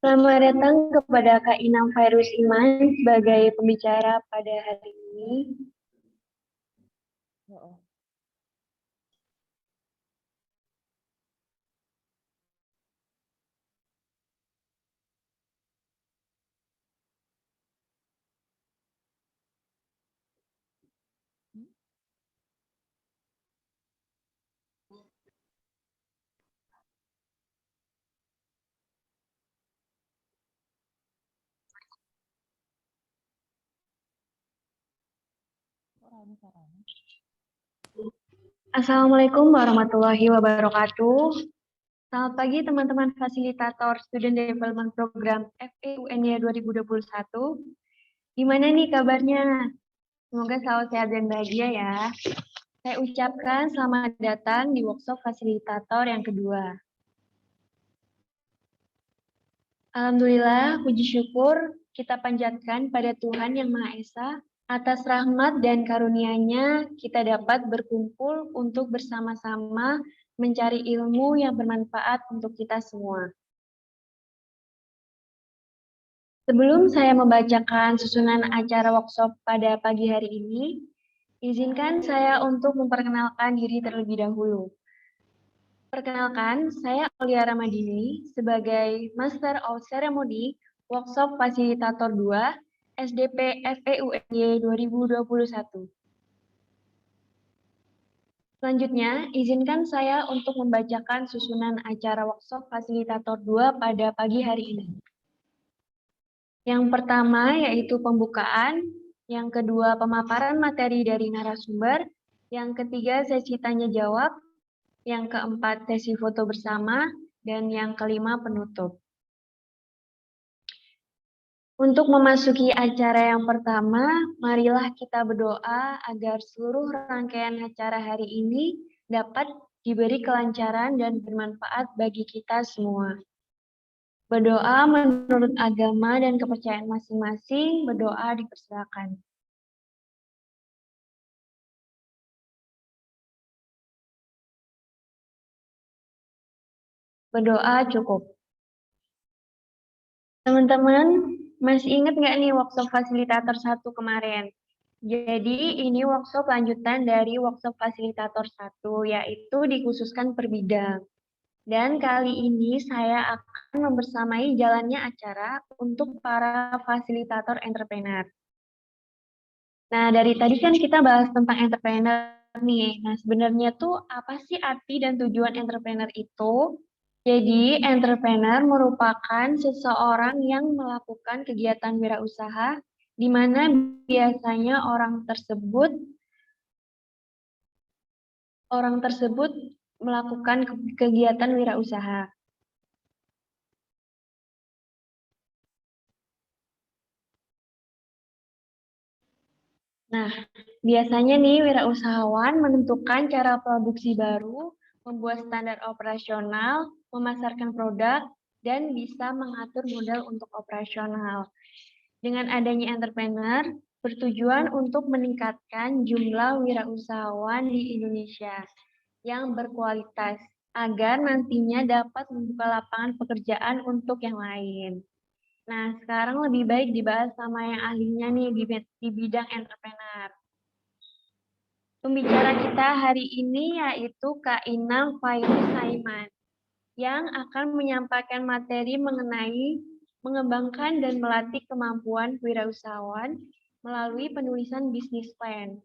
Selamat datang kepada Kak Inam Fairuz Iman sebagai pembicara pada hari ini. Assalamualaikum warahmatullahi wabarakatuh. Selamat pagi teman-teman fasilitator Student Development Program FEUNY 2021. Gimana nih kabarnya? Semoga selalu sehat dan bahagia ya. Saya ucapkan selamat datang di workshop fasilitator yang kedua. Alhamdulillah, puji syukur kita panjatkan pada Tuhan Yang Maha Esa. Atas rahmat dan karunia-Nya, kita dapat berkumpul untuk bersama-sama mencari ilmu yang bermanfaat untuk kita semua. Sebelum saya membacakan susunan acara workshop pada pagi hari ini, izinkan saya untuk memperkenalkan diri terlebih dahulu. Perkenalkan, saya Aulia Ramadini sebagai Master of Ceremony Workshop Fasilitator 2 SDP FEUNY 2021. Selanjutnya, izinkan saya untuk membacakan susunan acara workshop Fasilitator 2 pada pagi hari ini. Yang pertama yaitu pembukaan, yang kedua pemaparan materi dari narasumber, yang ketiga sesi tanya jawab, yang keempat sesi foto bersama, dan yang kelima penutup. Untuk memasuki acara yang pertama, marilah kita berdoa agar seluruh rangkaian acara hari ini dapat diberi kelancaran dan bermanfaat bagi kita semua. Berdoa menurut agama dan kepercayaan masing-masing, berdoa dipersilakan. Berdoa cukup. Teman-teman, masih ingat nggak nih workshop fasilitator 1 kemarin? Jadi ini workshop lanjutan dari workshop fasilitator 1, yaitu dikhususkan per bidang. Dan kali ini saya akan membersamai jalannya acara untuk para fasilitator entrepreneur. Nah, dari tadi kan kita bahas tentang entrepreneur nih. Nah, sebenarnya tuh apa sih arti dan tujuan entrepreneur itu? Jadi, entrepreneur merupakan seseorang yang melakukan kegiatan wirausaha di mana biasanya orang tersebut melakukan kegiatan wirausaha. Nah, biasanya nih wirausahawan menentukan cara produksi baru, membuat standar operasional, memasarkan produk, dan bisa mengatur modal untuk operasional. Dengan adanya entrepreneur, bertujuan untuk meningkatkan jumlah wirausahawan di Indonesia yang berkualitas, agar nantinya dapat membuka lapangan pekerjaan untuk yang lain. Nah, sekarang lebih baik dibahas sama yang ahlinya nih di bidang entrepreneur. Pembicara kita hari ini yaitu Kak Inam Fairuz Saiman yang akan menyampaikan materi mengenai mengembangkan dan melatih kemampuan wirausahawan melalui penulisan bisnis plan.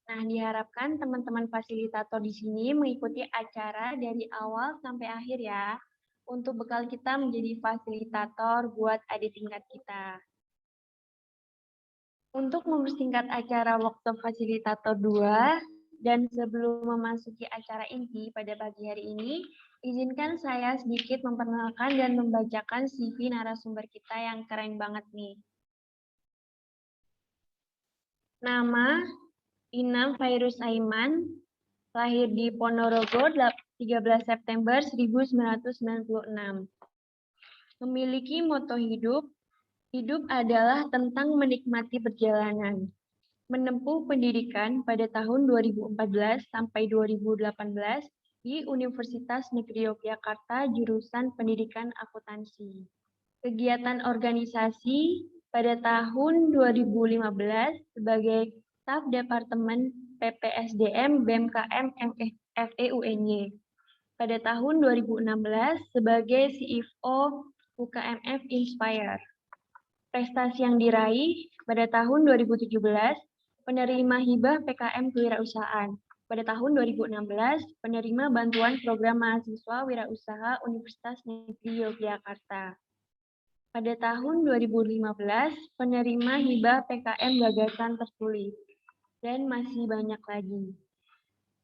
Nah, diharapkan teman-teman fasilitator di sini mengikuti acara dari awal sampai akhir ya, untuk bekal kita menjadi fasilitator buat adik tingkat kita. Untuk mempersingkat acara workshop fasilitator 2, dan sebelum memasuki acara inti pada pagi hari ini, izinkan saya sedikit memperkenalkan dan membacakan CV narasumber kita yang keren banget nih. Nama, Inam Fairuz Saiman, lahir di Ponorogo 13 September 1996. Memiliki moto hidup adalah tentang menikmati perjalanan. menempuh pendidikan pada tahun 2014 sampai 2018 di Universitas Negeri Yogyakarta jurusan Pendidikan Akuntansi. Kegiatan organisasi pada tahun 2015 sebagai staf Departemen PPSDM BMKM FEUNY. Pada tahun 2016 sebagai CFO UKMF Inspire. Prestasi yang diraih pada tahun 2017 penerima hibah PKM Kewirausahaan. Pada tahun 2016 penerima bantuan program mahasiswa wirausaha Universitas Negeri Yogyakarta. Pada tahun 2015 penerima hibah PKM Gagasan Tertulis. Dan masih banyak lagi.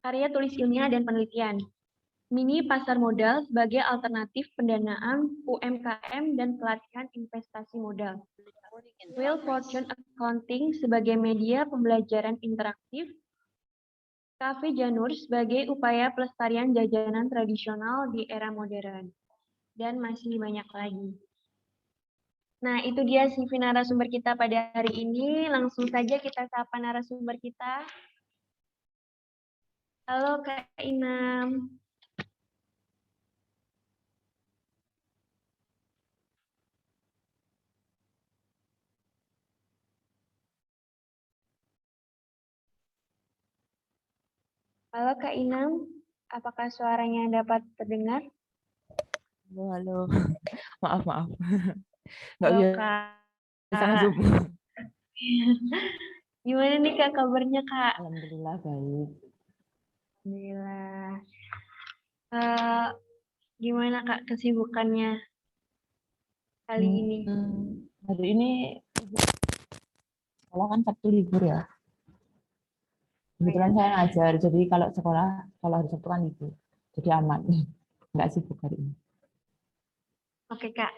Karya tulis ilmiah dan penelitian. Mini pasar modal sebagai alternatif pendanaan UMKM dan pelatihan investasi modal. Wheel Fortune Accounting sebagai media pembelajaran interaktif. Cafe Janur sebagai upaya pelestarian jajanan tradisional di era modern. Dan masih banyak lagi. Nah, itu dia CV narasumber kita pada hari ini. Langsung saja kita sapa narasumber kita. Halo Kak Inam. Halo Kak Inam, apakah suaranya dapat terdengar? Halo, halo. Maaf. Nggak Halo biasa Kak. nge-zoom. Gimana nih Kak kabarnya Kak? Alhamdulillah baik. Alhamdulillah. Gimana Kak kesibukannya kali ini? Hari ini sekolah kan Sabtu libur ya. Kebetulan saya ngajar, jadi kalau hari Sabtu kan libur. Jadi aman. Nggak sibuk hari ini. Oke Kak.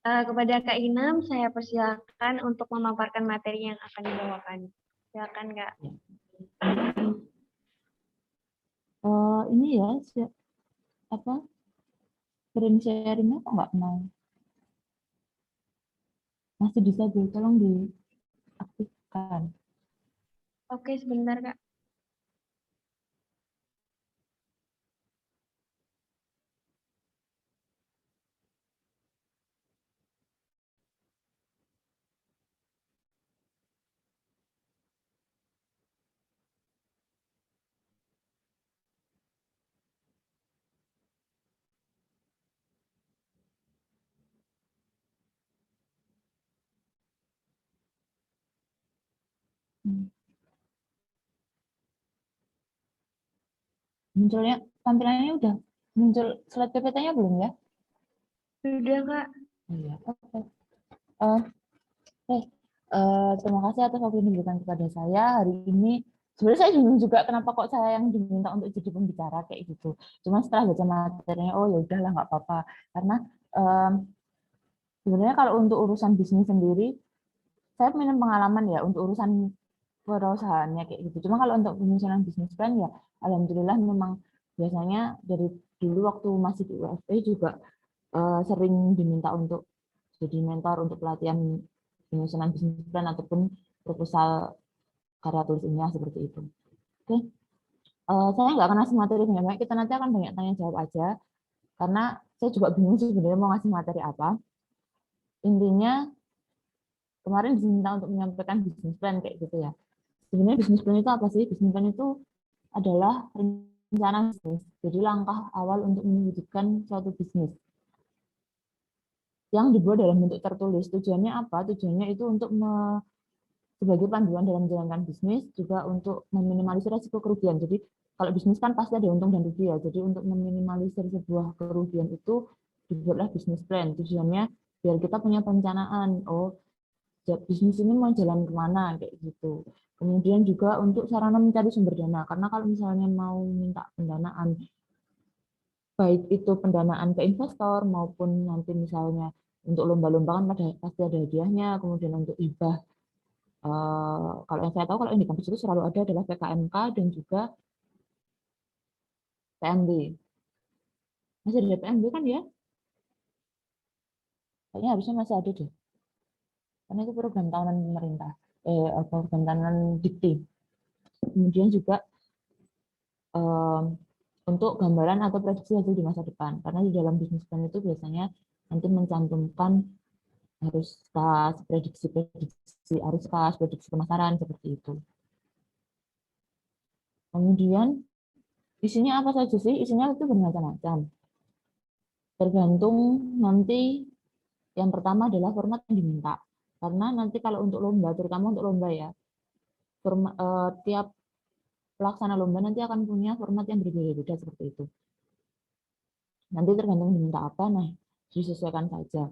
Kepada Kak Inam, saya persilakan untuk memaparkan materi yang akan dibawakan. Silakan Kak. Ini ya, screen sharing-nya kok nggak mau? Masih disable, tolong diaktifkan. Oke, sebentar Kak. Munculnya, tampilannya udah muncul slide PPT-nya belum ya? Sudah Kak. Iya, oke. Terima kasih atas waktu yang diberikan kepada saya hari ini. Sebenarnya saya bingung juga kenapa kok saya yang diminta untuk jadi pembicara kayak gitu. Cuma setelah baca materinya, oh ya udahlah nggak apa-apa. Karena sebenarnya kalau untuk urusan bisnis sendiri, saya punya pengalaman ya untuk urusan perusahaannya kayak gitu. Cuma kalau untuk penyusunan bisnis plan ya, alhamdulillah memang biasanya dari dulu waktu masih di UFP juga sering diminta untuk jadi mentor untuk pelatihan penyusunan bisnis plan ataupun proposal karya tulis ilmiah seperti itu. Oke, saya nggak akan ngasih materi banyak, kita nanti akan banyak tanya jawab aja, karena saya juga bingung sebenarnya mau ngasih materi apa. Intinya kemarin diminta untuk menyampaikan bisnis plan kayak gitu ya. Sebenarnya bisnis plan itu apa sih? Bisnis plan itu adalah rencana bisnis, jadi langkah awal untuk mewujudkan suatu bisnis yang dibuat dalam bentuk tertulis. Tujuannya apa? Tujuannya itu untuk sebagai panduan dalam menjalankan bisnis, juga untuk meminimalisir risiko kerugian. Jadi kalau bisnis kan pasti ada untung dan rugi ya. Jadi untuk meminimalisir sebuah kerugian itu dibuatlah bisnis plan. Tujuannya biar kita punya perencanaan. Oh, bisnis ini mau jalan kemana kayak gitu. Kemudian juga untuk sarana mencari sumber dana. Karena kalau misalnya mau minta pendanaan, baik itu pendanaan ke investor maupun nanti misalnya untuk lomba-lomba kan pasti ada hadiahnya. Kemudian untuk hibah, kalau yang saya tahu kalau yang di kampus itu selalu ada adalah PKMK dan juga PMB. Masih ada PMB kan ya? Kayaknya harusnya masih ada deh. Karena itu program tahunan pemerintah. Kerentanan dikti. Kemudian juga untuk gambaran atau prediksi hasil di masa depan. Karena di dalam bisnis plan itu biasanya nanti mencantumkan harus kas, prediksi arus kas, prediksi pemasaran, seperti itu. Kemudian isinya apa saja sih? Isinya itu bermacam-macam. Tergantung nanti yang pertama adalah format yang diminta. Karena nanti kalau untuk lomba, terutama untuk lomba ya, tiap pelaksana lomba nanti akan punya format yang berbeda-beda seperti itu. Nanti tergantung diminta apa, nah disesuaikan saja.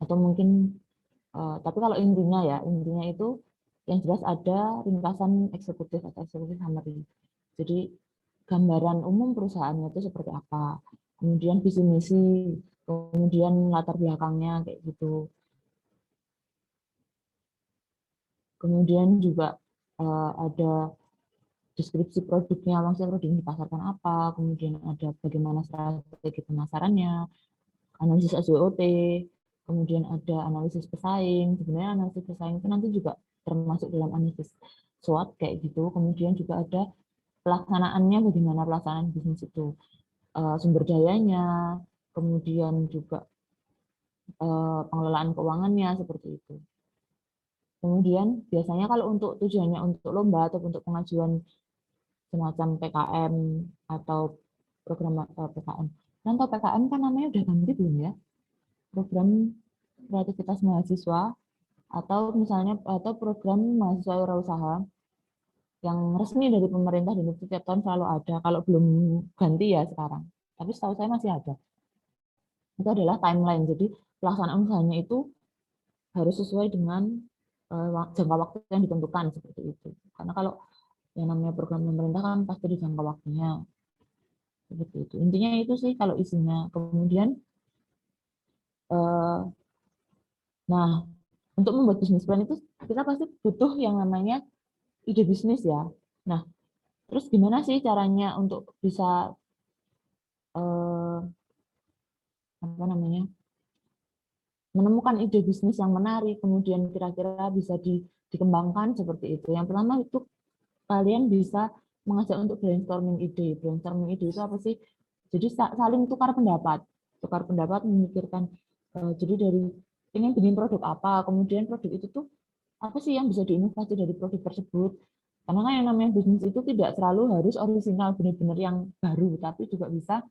Atau mungkin, tapi kalau intinya itu yang jelas ada ringkasan eksekutif atau eksekutif summary. Jadi gambaran umum perusahaannya itu seperti apa, kemudian visi misi, kemudian latar belakangnya kayak gitu. Kemudian juga ada deskripsi produknya, maksudnya produk yang dipasarkan apa, kemudian ada bagaimana strategi pemasarannya, analisis SWOT, kemudian ada analisis pesaing. Sebenarnya analisis pesaing itu nanti juga termasuk dalam analisis SWOT kayak gitu. Kemudian juga ada pelaksanaannya, bagaimana pelaksanaan bisnis itu, sumber dayanya, kemudian juga pengelolaan keuangannya seperti itu. Kemudian biasanya kalau untuk tujuannya untuk lomba atau untuk pengajuan semacam PKM atau program PKM. Nanti PKM kan namanya udah ganti belum ya? Program kreativitas mahasiswa atau misalnya atau program mahasiswa wirausaha yang resmi dari pemerintah dan itu tiap tahun selalu ada. Kalau belum ganti ya sekarang. Tapi setahu saya masih ada. Itu adalah timeline. Jadi pelaksanaan usahanya itu harus sesuai dengan jangka waktu yang ditentukan seperti itu. Karena kalau yang namanya program pemerintah kan pasti di jangka waktunya seperti itu. Intinya itu sih kalau isinya. Kemudian nah, untuk membuat bisnis plan itu kita pasti butuh yang namanya ide bisnis ya. Nah, terus gimana sih caranya untuk bisa apa namanya menemukan ide bisnis yang menarik, kemudian kira-kira bisa dikembangkan seperti itu. Yang pertama itu kalian bisa mengajak untuk brainstorming ide. Brainstorming ide itu apa sih? Jadi saling tukar pendapat memikirkan. Jadi dari ingin bikin produk apa, kemudian produk itu tuh apa sih yang bisa diinovasi dari produk tersebut. Karena kan yang namanya bisnis itu tidak selalu harus orisinal, benar-benar yang baru, tapi juga bisa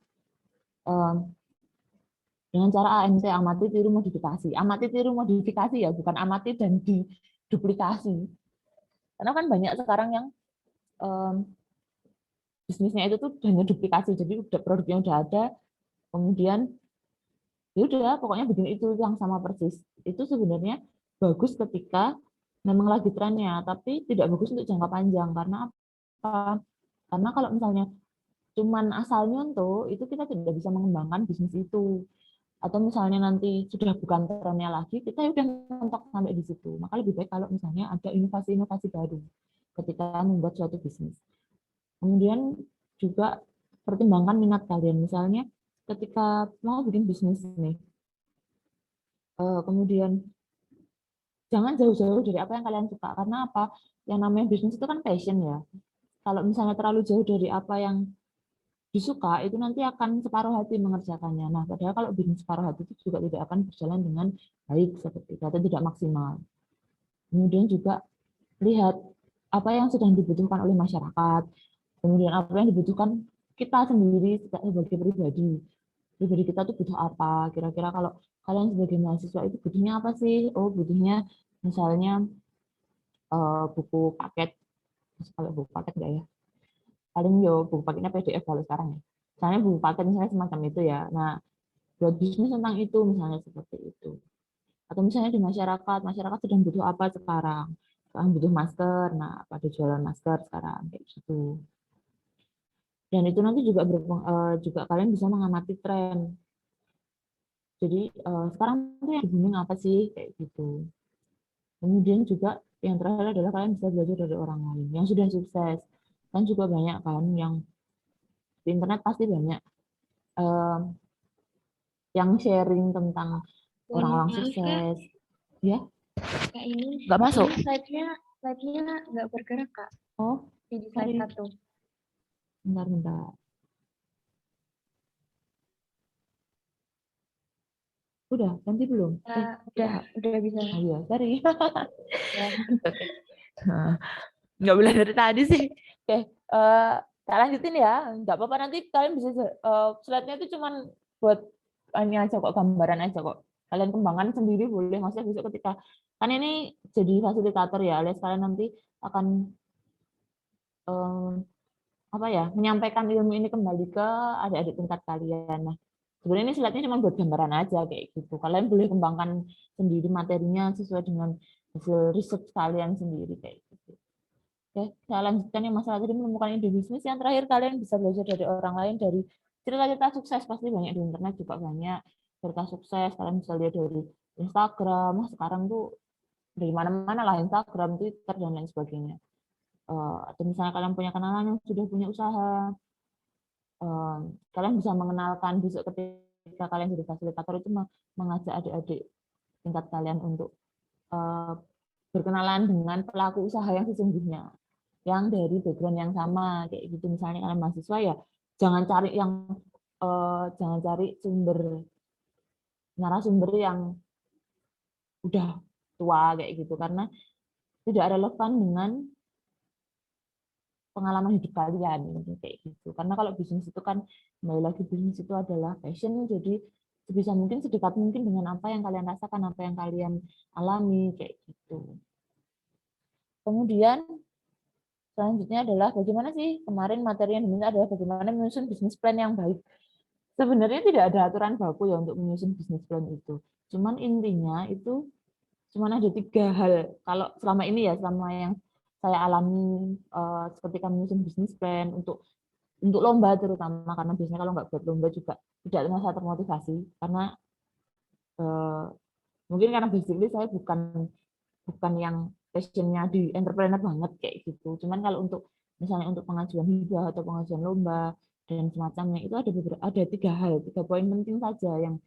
dengan cara AMT, amati tiru modifikasi. Amati tiru modifikasi ya, bukan amati dan diduplikasi. Karena kan banyak sekarang yang bisnisnya itu tuh hanya duplikasi, jadi produknya udah ada, kemudian ya udah pokoknya bikin itu yang sama persis. Itu sebenarnya bagus ketika memang lagi trennya, tapi tidak bagus untuk jangka panjang. Karena apa? Karena kalau misalnya cuman asal nyontoh, itu kita tidak bisa mengembangkan bisnis itu. Atau misalnya nanti sudah bukan trennya lagi, kita udah mentok sampai di situ. Maka lebih baik kalau misalnya ada inovasi-inovasi baru ketika membuat suatu bisnis. Kemudian juga pertimbangkan minat kalian. Misalnya ketika mau bikin bisnis nih, kemudian jangan jauh-jauh dari apa yang kalian suka. Karena apa? Yang namanya bisnis itu kan passion ya. Kalau misalnya terlalu jauh dari apa yang disuka, itu nanti akan separuh hati mengerjakannya. Nah, padahal kalau bisnis separuh hati itu juga tidak akan berjalan dengan baik seperti itu, atau tidak maksimal. Kemudian juga lihat apa yang sedang dibutuhkan oleh masyarakat, kemudian apa yang dibutuhkan kita sendiri sebagai pribadi. Pribadi kita tuh butuh apa? Kira-kira kalau kalian sebagai mahasiswa itu butuhnya apa sih? Oh, butuhnya misalnya buku paket. Kalau buku paket enggak ya? Paling yo buku paketnya PDF kalau sekarang ya. Misalnya buku paket misalnya semacam itu ya. Nah, buat bisnis tentang itu misalnya seperti itu. Atau misalnya di masyarakat, masyarakat sedang butuh apa sekarang? Sekarang butuh masker. Nah, pada jualan masker sekarang kayak gitu. Dan itu nanti juga juga kalian bisa mengamati tren. Jadi sekarang tuh yang booming apa sih kayak gitu. Kemudian juga yang terakhir adalah kalian bisa belajar dari orang lain yang sudah sukses. Kan juga banyak kan yang di internet pasti banyak yang sharing tentang orang-orang Maaf Kak, sukses. Ya, Kak ini nggak masuk. slide-nya Slide-nya nggak bergerak, Kak, Oh, di slide sorry. 1. Bentar. Udah, ganti belum? Udah bisa. Oh iya, sorry. Ya. Oke. Nah, nggak boleh dari tadi sih. Oke, tak lanjutin ya. Nggak apa-apa, nanti kalian bisa slide-nya itu cuman buat ini aja kok, gambaran aja kok. Kalian kembangkan sendiri boleh. Maksudnya besok ketika kan ini jadi fasilitator ya, alias kalian nanti akan apa ya, menyampaikan ilmu ini kembali ke adik-adik tingkat kalian. Nah, sebenarnya ini slide-nya cuma buat gambaran aja kayak gitu. Kalian boleh kembangkan sendiri materinya sesuai dengan hasil riset kalian sendiri kayak gitu. Oke, saya lanjutkan yang masalah tadi menemukan ide bisnis. Yang terakhir, kalian bisa belajar dari orang lain, dari cerita-cerita sukses. Pasti banyak di internet juga banyak cerita sukses. Kalian bisa lihat dari Instagram. Nah, sekarang tuh dari mana-mana lah, Instagram, Twitter, dan lain sebagainya. Atau misalnya kalian punya kenalan yang sudah punya usaha, kalian bisa mengenalkan besok ketika kalian jadi fasilitator itu mengajak adik-adik tingkat kalian untuk berkenalan dengan pelaku usaha yang sesungguhnya, yang dari background yang sama kayak gitu. Misalnya kalian mahasiswa ya, jangan cari narasumber yang udah tua kayak gitu, karena tidak relevan dengan pengalaman hidup kalian kayak gitu. Karena kalau bisnis itu kan kembali lagi, bisnis itu adalah passion, jadi sebisa mungkin sedekat mungkin dengan apa yang kalian rasakan, apa yang kalian alami kayak gitu. Kemudian selanjutnya adalah bagaimana sih, kemarin materi yang diminta adalah bagaimana menyusun bisnis plan yang baik. Sebenarnya tidak ada aturan baku ya untuk menyusun bisnis plan itu. Cuman intinya itu cuman ada 3 hal. Kalau selama ini ya, selama yang saya alami ketika menyusun bisnis plan untuk lomba terutama, karena biasanya kalau nggak buat lomba juga tidak merasa termotivasi, karena mungkin karena basically saya bukan yang passionnya di entrepreneur banget kayak gitu. Cuman kalau untuk misalnya untuk pengajuan hibah atau pengajuan lomba dan semacamnya, itu ada 3 poin penting saja yang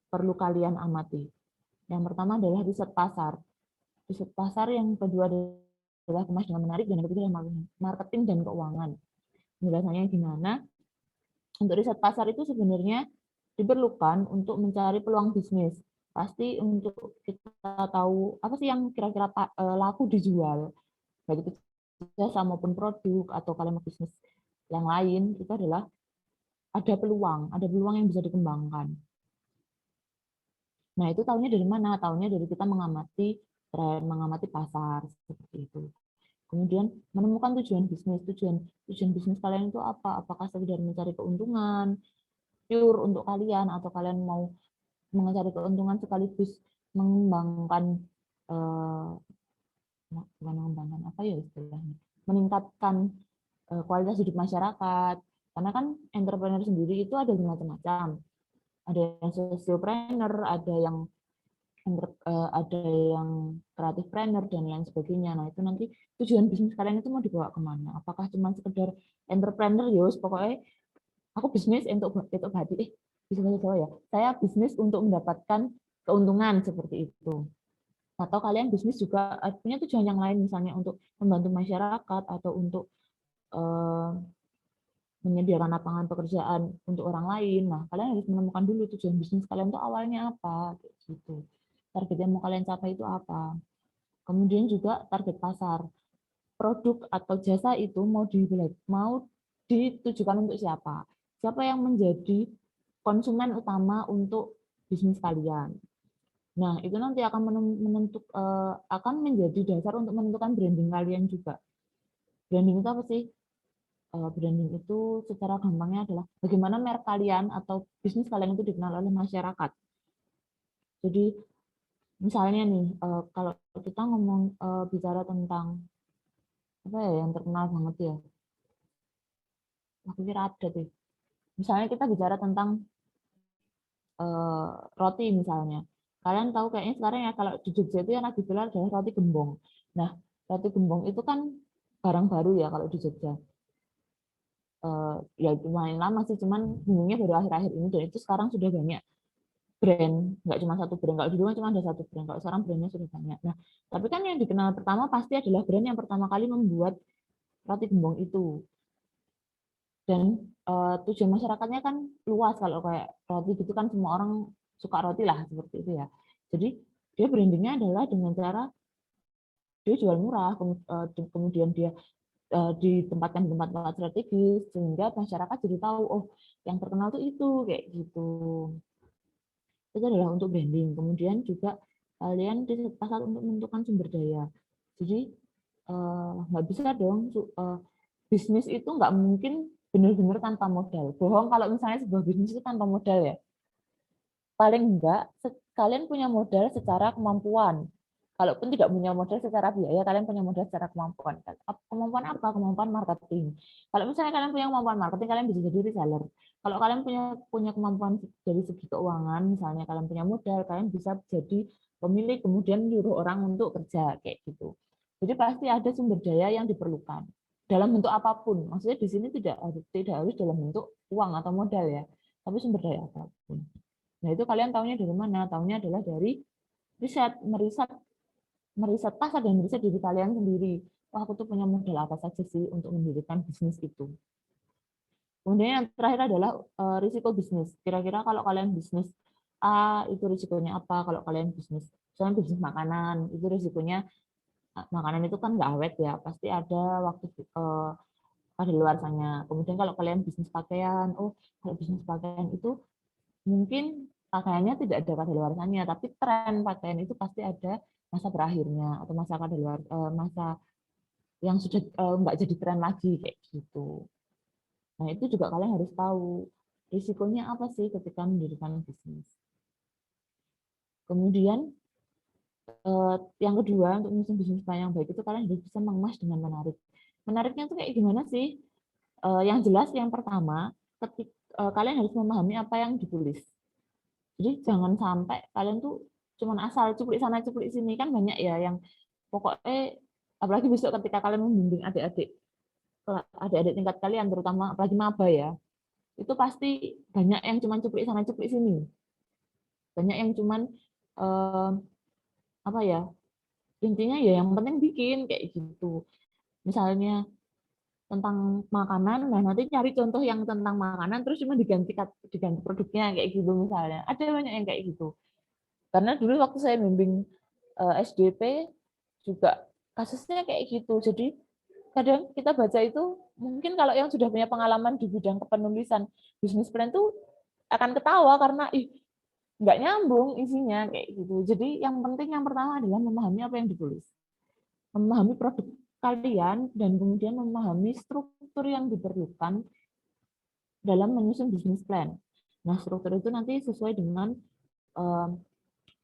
perlu kalian amati. Yang pertama adalah riset pasar. Riset pasar, yang kedua adalah kemas dengan menarik, dan yang ketiga adalah marketing dan keuangan. Penjelasannya gimana? Untuk riset pasar itu sebenarnya diperlukan untuk mencari peluang bisnis. Pasti untuk kita tahu apa sih yang kira-kira laku dijual, baik itu jasa maupun produk, atau kalimat bisnis yang lain, itu adalah ada peluang yang bisa dikembangkan. Nah, itu tahunya dari mana? Tahunya dari kita mengamati tren, mengamati pasar, seperti itu. Kemudian menemukan tujuan bisnis. Tujuan bisnis kalian itu apa? Apakah sekedar mencari keuntungan pure untuk kalian, atau kalian mau mencari keuntungan sekaligus mengembangkan bukan mengembangkan apa ya istilahnya, meningkatkan kualitas hidup masyarakat. Karena kan entrepreneur sendiri itu ada macam-macam. Ada yang socialpreneur, ada yang creative planner dan lain sebagainya. Nah, itu nanti tujuan bisnis kalian itu mau dibawa kemana? Apakah cuma sekedar entrepreneur, yos pokoknya aku bisnis untuk hati, bisa bahasa Jawa ya, saya bisnis untuk mendapatkan keuntungan, seperti itu. Atau kalian bisnis juga punya tujuan yang lain, misalnya untuk membantu masyarakat atau untuk menyediakan lapangan pekerjaan untuk orang lain. Nah, kalian harus menemukan dulu tujuan bisnis kalian itu awalnya apa, gitu. Target yang mau kalian capai itu apa. Kemudian juga target pasar. Produk atau jasa itu mau ditujukan untuk siapa? Siapa yang menjadi konsumen utama untuk bisnis kalian? Nah, itu nanti akan menjadi dasar untuk menentukan branding kalian juga. Branding itu apa sih? Branding itu secara gampangnya adalah bagaimana merek kalian atau bisnis kalian itu dikenal oleh masyarakat. Jadi misalnya nih, kalau kita ngomong bicara tentang apa ya yang terkenal banget ya, aku kira ada tuh. Misalnya kita bicara tentang roti misalnya. Kalian tahu kayaknya sekarang ya, kalau di Jogja itu yang lagi viral adalah roti gembong. Nah, roti gembong itu kan barang baru ya kalau di Jogja. Ya lumayan lama sih, cuman boomingnya baru akhir-akhir ini, dan itu sekarang sudah banyak brand, nggak cuma satu brand. Kalau dulu kan cuma ada satu brand, kalau sekarang brandnya sudah banyak. Nah, tapi kan yang dikenal pertama pasti adalah brand yang pertama kali membuat roti gembong itu. Dan tujuan masyarakatnya kan luas, kalau kayak roti gitu kan semua orang suka roti lah, seperti itu ya. Jadi dia brandingnya adalah dengan cara dia jual murah, kemudian dia ditempatkan di tempat-tempat strategis, sehingga masyarakat jadi tahu, oh yang terkenal tuh itu, kayak gitu. Itu adalah untuk branding. Kemudian juga kalian disepakat untuk menentukan sumber daya. Jadi nggak bisa dong bisnis itu nggak mungkin benar-benar tanpa modal. Bohong kalau misalnya sebuah bisnis itu tanpa modal ya. Paling enggak kalian punya modal secara kemampuan. Kalaupun tidak punya modal secara biaya, kalian punya modal secara kemampuan. Kemampuan apa? Kemampuan marketing. Kalau misalnya kalian punya kemampuan marketing, kalian bisa jadi reseller. Kalau kalian punya kemampuan dari segi keuangan, misalnya kalian punya modal, kalian bisa jadi pemilik, kemudian nyuruh orang untuk kerja, kayak gitu. Jadi pasti ada sumber daya yang diperlukan dalam bentuk apapun. Maksudnya di sini tidak harus dalam bentuk uang atau modal ya, tapi sumber daya apapun. Nah, itu kalian tahunya dari mana? Tahunya adalah dari meriset pasar dan meriset diri kalian sendiri. Wah, aku tuh punya modal apa saja sih untuk mendirikan bisnis itu. Kemudian yang terakhir adalah risiko bisnis. Kira-kira kalau kalian bisnis A, itu risikonya apa? Kalau kalian misalnya bisnis makanan, itu risikonya makanan itu kan nggak awet ya, pasti ada waktu kadaluarsanya. Kemudian kalau kalian bisnis pakaian, oh kalau bisnis pakaian itu mungkin pakaiannya tidak ada kadaluarsanya, tapi tren pakaian itu pasti ada masa berakhirnya atau masa yang sudah nggak jadi tren lagi, kayak gitu. Nah, itu juga kalian harus tahu risikonya apa sih ketika mendirikan bisnis. Kemudian yang kedua, untuk menyusun bisnis plan yang baik itu kalian harus bisa mengemas dengan menarik. Menariknya itu kayak gimana sih? Yang jelas yang pertama, kalian harus memahami apa yang ditulis. Jadi jangan sampai kalian tuh cuman asal cuplik sana cuplik sini, kan banyak ya yang pokoknya, apalagi besok ketika kalian membimbing adik-adik tingkat kalian, terutama apalagi maba ya, itu pasti banyak yang cuman cuplik sana cuplik sini, banyak yang cuman apa ya, intinya ya yang penting bikin kayak gitu. Misalnya tentang makanan, nah nanti cari contoh yang tentang makanan terus cuma diganti produknya kayak gitu, misalnya ada banyak yang kayak gitu. Karena dulu waktu saya bimbing SDP juga kasusnya kayak gitu. Jadi kadang kita baca itu, mungkin kalau yang sudah punya pengalaman di bidang kepenulisan bisnis plan tuh akan ketawa karena nggak nyambung isinya kayak gitu. Jadi yang penting yang pertama adalah memahami apa yang ditulis, memahami produk kalian, dan kemudian memahami struktur yang diperlukan dalam menyusun bisnis plan. Nah, struktur itu nanti sesuai dengan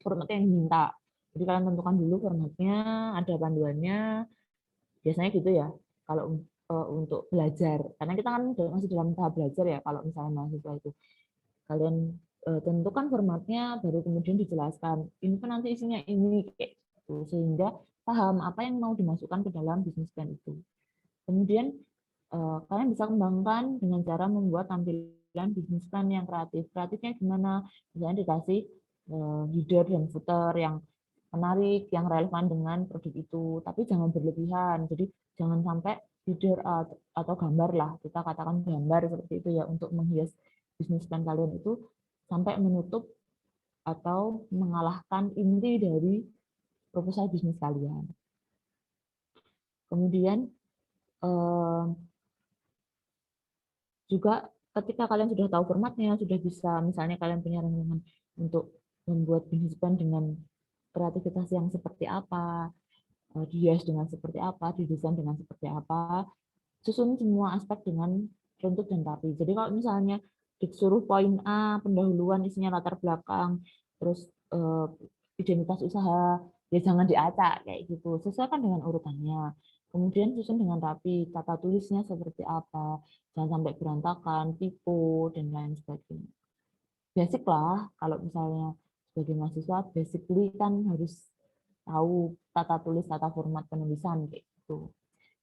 format yang diminta. Jadi kalian tentukan dulu formatnya, ada panduannya, biasanya gitu ya. Kalau untuk belajar, karena kita kan masih dalam tahap belajar ya. Kalau misalnya mahasiswa itu, kalian tentukan formatnya, baru kemudian dijelaskan. Ini kan nanti isinya ini, kayak gitu, sehingga paham apa yang mau dimasukkan ke dalam bisnis plan itu. Kemudian kalian bisa kembangkan dengan cara membuat tampilan bisnis plan yang kreatif. Kreatifnya gimana? Misalnya dikasih header dan footer yang menarik, yang relevan dengan produk itu, tapi jangan berlebihan. Jadi jangan sampai header atau gambar lah, kita katakan gambar seperti itu ya, untuk menghias bisnis plan kalian itu sampai menutup atau mengalahkan inti dari proposal bisnis kalian. Kemudian juga ketika kalian sudah tahu formatnya, sudah bisa, misalnya kalian punya renungan untuk membuat bisnis plan dengan kreativitas yang seperti apa, dihias dengan seperti apa, didesain dengan seperti apa, susun semua aspek dengan runtut dan rapi. Jadi kalau misalnya disuruh poin A, pendahuluan isinya latar belakang, terus identitas usaha, ya jangan diacak kayak gitu. Sesuaikan dengan urutannya. Kemudian susun dengan rapi, tata tulisnya seperti apa, jangan sampai berantakan, typo, dan lain sebagainya. Basic lah, kalau misalnya sebagai mahasiswa, basically kan harus tahu tata tulis, tata format penulisan kayak gitu.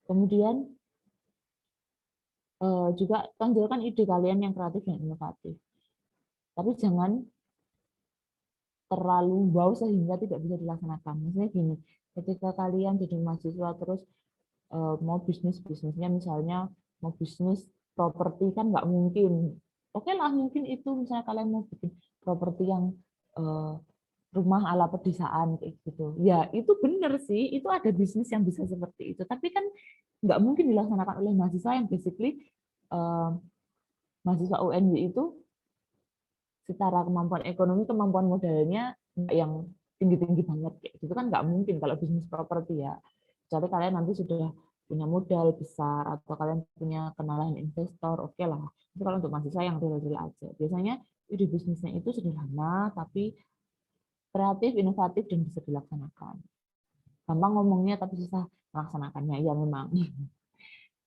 Kemudian juga tonjolkan ide kalian yang kreatif dan inovatif. Tapi jangan terlalu wow sehingga tidak bisa dilaksanakan. Misalnya gini, ketika kalian jadi mahasiswa terus mau bisnisnya misalnya mau bisnis properti kan nggak mungkin. Oke lah mungkin itu misalnya kalian mau bikin properti yang rumah ala pedesaan kayak gitu. Ya itu benar sih, itu ada bisnis yang bisa seperti itu. Tapi kan nggak mungkin dilaksanakan oleh mahasiswa yang basically mahasiswa UNY itu secara kemampuan ekonomi, kemampuan modalnya yang tinggi-tinggi banget kayak gitu kan nggak mungkin kalau bisnis properti ya. Kecuali kalian nanti sudah punya modal besar atau kalian punya kenalan investor, oke lah. Itu kalau untuk mahasiswa yang real-real aja. Biasanya ide bisnisnya itu sederhana tapi kreatif, inovatif dan bisa dilaksanakan. Gampang ngomongnya tapi susah melaksanakannya ya memang.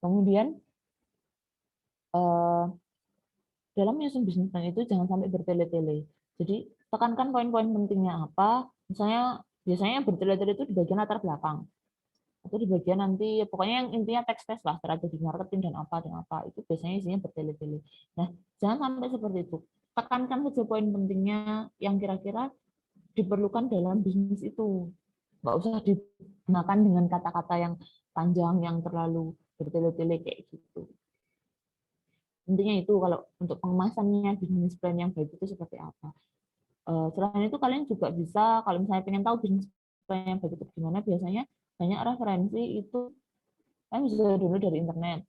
Kemudian dalam menyusun bisnis plan itu jangan sampai bertele-tele. Jadi tekankan poin-poin pentingnya apa. Misalnya biasanya yang bertele-tele itu di bagian latar belakang atau di bagian nanti pokoknya yang intinya teks-teks lah strategi marketing dan apa itu biasanya isinya bertele-tele. Nah jangan sampai seperti itu. Tekankan saja poin pentingnya yang kira-kira diperlukan dalam bisnis itu. Nggak usah digunakan dengan kata-kata yang panjang yang terlalu bertele-tele kayak gitu. Intinya itu kalau untuk pengemasannya bisnis plan yang baik itu seperti apa. Selain itu kalian juga bisa kalau misalnya pengen tahu bisnis plan yang baik itu gimana, biasanya banyak referensi itu kalian bisa download dari internet.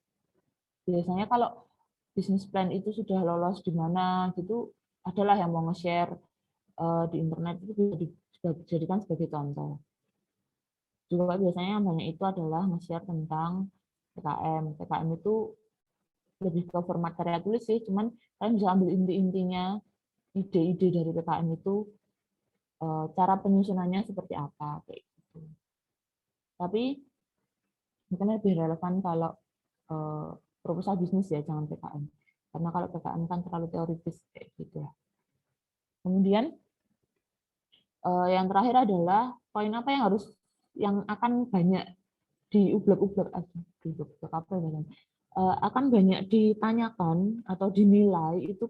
Biasanya kalau bisnis plan itu sudah lolos di mana gitu, adalah yang mau nge-share di internet itu bisa dijadikan sebagai contoh. Juga biasanya yang banyak itu adalah nge-share tentang PKM. PKM itu lebih ke format karya tulis sih, cuman kalian bisa ambil inti-intinya, ide-ide dari PKM itu, cara penyusunannya seperti apa, kayak gitu. Tapi mungkin lebih relevan kalau proposal bisnis ya, jangan PKM. Karena kalau PKM kan terlalu teoritis, kayak gitu. Kemudian yang terakhir adalah poin apa yang akan banyak diublek-ublek apa ya, akan banyak ditanyakan atau dinilai itu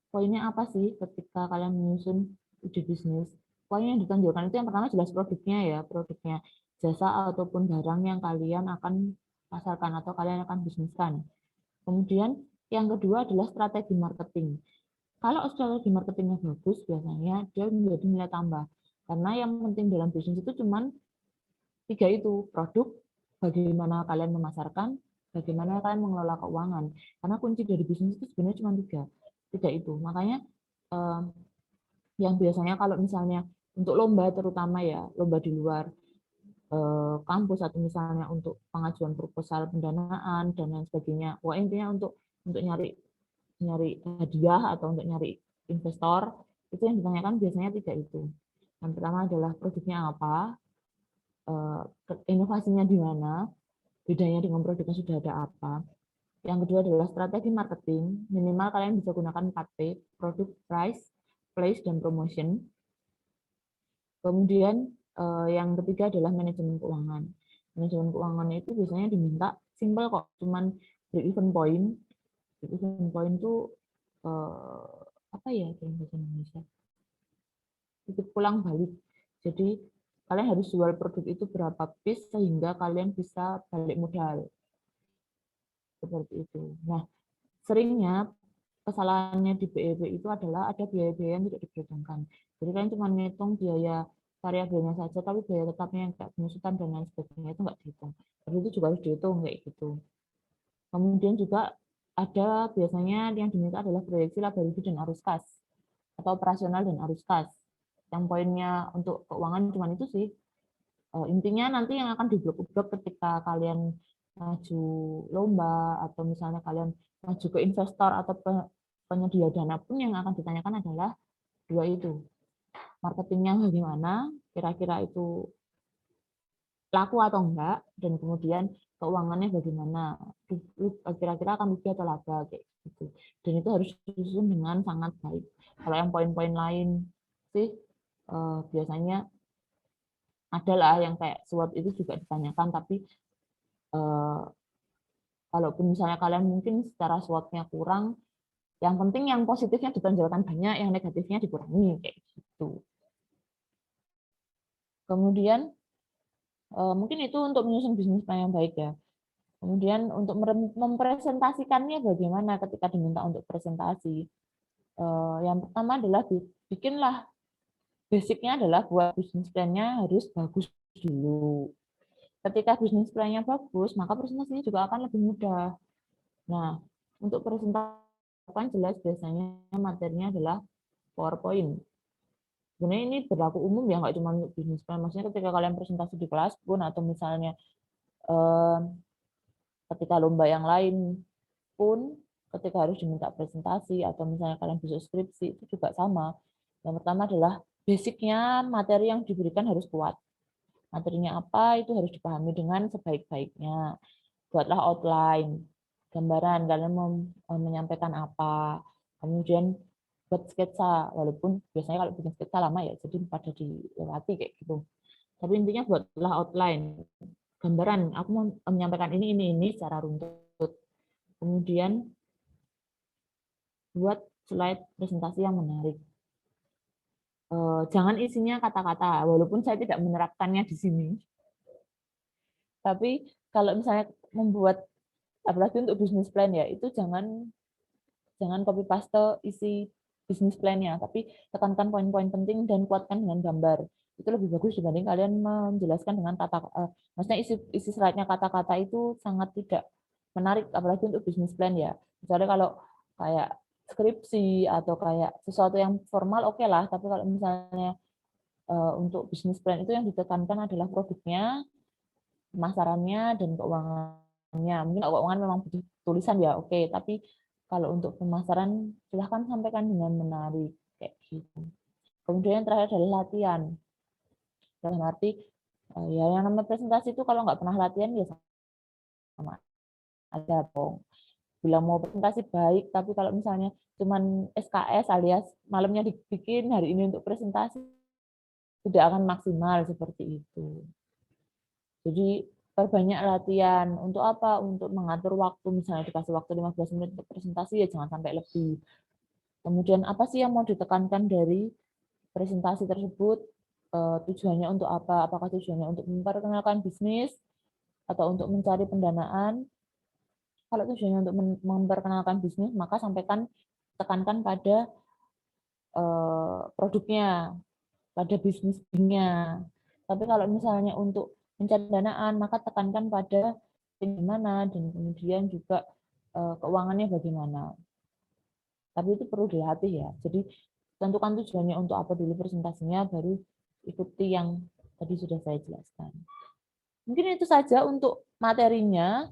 poinnya apa sih ketika kalian menyusun ide bisnis. Poin yang ditonjolkan itu yang pertama jelas produknya jasa ataupun barang yang kalian akan pasarkan atau kalian akan bisniskan. Kemudian yang kedua adalah strategi marketing. Kalau strategi marketingnya bagus, biasanya dia menjadi nilai tambah. Karena yang penting dalam bisnis itu cuman 3 itu, produk, bagaimana kalian memasarkan, bagaimana kalian mengelola keuangan. Karena kunci dari bisnis itu sebenarnya cuma 3 itu. Makanya yang biasanya kalau misalnya untuk lomba terutama ya, lomba di luar kampus atau misalnya untuk pengajuan proposal pendanaan dan lain sebagainya. Wah, intinya untuk nyari hadiah atau untuk nyari investor, itu yang ditanyakan biasanya 3 itu. Yang pertama adalah produknya apa, inovasinya di mana, bedanya dengan produk yang sudah ada apa. Yang kedua adalah strategi marketing, minimal kalian bisa gunakan 4P, produk, price, place, dan promotion. Kemudian yang ketiga adalah manajemen keuangan. Manajemen keuangan itu biasanya diminta simple kok, cuman break even point. Break even point itu apa ya dalam bahasa Indonesia? Titik pulang balik. Jadi kalian harus jual produk itu berapa piece sehingga kalian bisa balik modal. Seperti itu. Nah, seringnya kesalahannya di BEP itu adalah ada biaya-biaya yang tidak diperhitungkan. Jadi kalian cuma ngitung biaya variabelnya saja, tapi biaya tetapnya yang kayak pengusutan dan lain sebagainya itu nggak dihitung. Tapi itu juga harus dihitung kayak gitu. Kemudian juga ada biasanya yang diminta adalah proyeksi liability dan arus kas atau operasional dan arus kas. Yang poinnya untuk keuangan cuma itu sih. Intinya nanti yang akan diblok-blok ketika kalian maju lomba atau misalnya kalian maju ke investor atau penyedia dana pun yang akan ditanyakan adalah 2 itu. Marketingnya bagaimana, kira-kira itu laku atau enggak, dan kemudian keuangannya bagaimana, kira-kira akan rugi atau laba kayak gitu. Dan itu harus disusun dengan sangat baik. Kalau yang poin-poin lain sih biasanya adalah yang kayak SWOT itu juga ditanyakan, tapi kalaupun misalnya kalian mungkin secara SWOT-nya kurang, yang penting yang positifnya ditonjolkan banyak, yang negatifnya dikurangi kayak gitu. Kemudian mungkin itu untuk menyusun bisnis plan yang baik ya. Kemudian untuk mempresentasikannya bagaimana ketika diminta untuk presentasi. Yang pertama adalah bikinlah basicnya adalah buat bisnis plan-nya harus bagus dulu. Ketika bisnis plan-nya bagus, maka presentasinya juga akan lebih mudah. Nah, untuk presentasi kan jelas biasanya materinya adalah PowerPoint. Sebenarnya ini berlaku umum ya, nggak cuma untuk bisnis plan. Maksudnya ketika kalian presentasi di kelas pun, atau misalnya ketika lomba yang lain pun, ketika harus diminta presentasi, atau misalnya kalian besok skripsi, itu juga sama. Yang pertama adalah basicnya materi yang diberikan harus kuat. Materinya apa, itu harus dipahami dengan sebaik-baiknya. Buatlah outline, gambaran, kalian mau menyampaikan apa. Kemudian buat sketsa, walaupun biasanya kalau bikin sketsa lama ya, jadi pada dilewati kayak gitu. Tapi intinya buatlah outline, gambaran, aku mau menyampaikan ini secara runtut. Kemudian buat slide presentasi yang menarik. Jangan isinya kata-kata, walaupun saya tidak menerapkannya di sini. Tapi kalau misalnya membuat, apalagi untuk bisnis plan ya, itu jangan copy paste isi bisnis plan-nya, tapi tekankan poin-poin penting dan kuatkan dengan gambar. Itu lebih bagus dibanding kalian menjelaskan dengan maksudnya isi slide-nya kata-kata itu sangat tidak menarik, apalagi untuk bisnis plan ya. Misalnya kalau kayak skripsi atau kayak sesuatu yang formal oke lah, tapi kalau misalnya untuk bisnis plan itu yang ditekankan adalah produknya, pemasarannya, dan keuangannya. Mungkin keuangan memang butuh tulisan ya, oke, tapi kalau untuk pemasaran silahkan sampaikan dengan menarik kayak gitu. Kemudian yang terakhir adalah latihan. Dalam arti ya yang namanya presentasi itu kalau nggak pernah latihan ya sama aja dong. Bilang mau presentasi baik, tapi kalau misalnya cuman SKS alias malamnya dibikin hari ini untuk presentasi, tidak akan maksimal seperti itu. Jadi perbanyak latihan. Untuk apa? Untuk mengatur waktu, misalnya dikasih waktu 15 menit untuk presentasi, ya jangan sampai lebih. Kemudian apa sih yang mau ditekankan dari presentasi tersebut? Tujuannya untuk apa? Apakah tujuannya untuk memperkenalkan bisnis atau untuk mencari pendanaan? Kalau tujuannya untuk memperkenalkan bisnis, maka tekankan pada produknya, pada bisnisnya. Tapi kalau misalnya untuk mencari danaan, maka tekankan pada bagaimana dan kemudian juga keuangannya bagaimana. Tapi itu perlu dilatih ya. Jadi tentukan tujuannya untuk apa dulu presentasinya, baru ikuti yang tadi sudah saya jelaskan. Mungkin itu saja untuk materinya.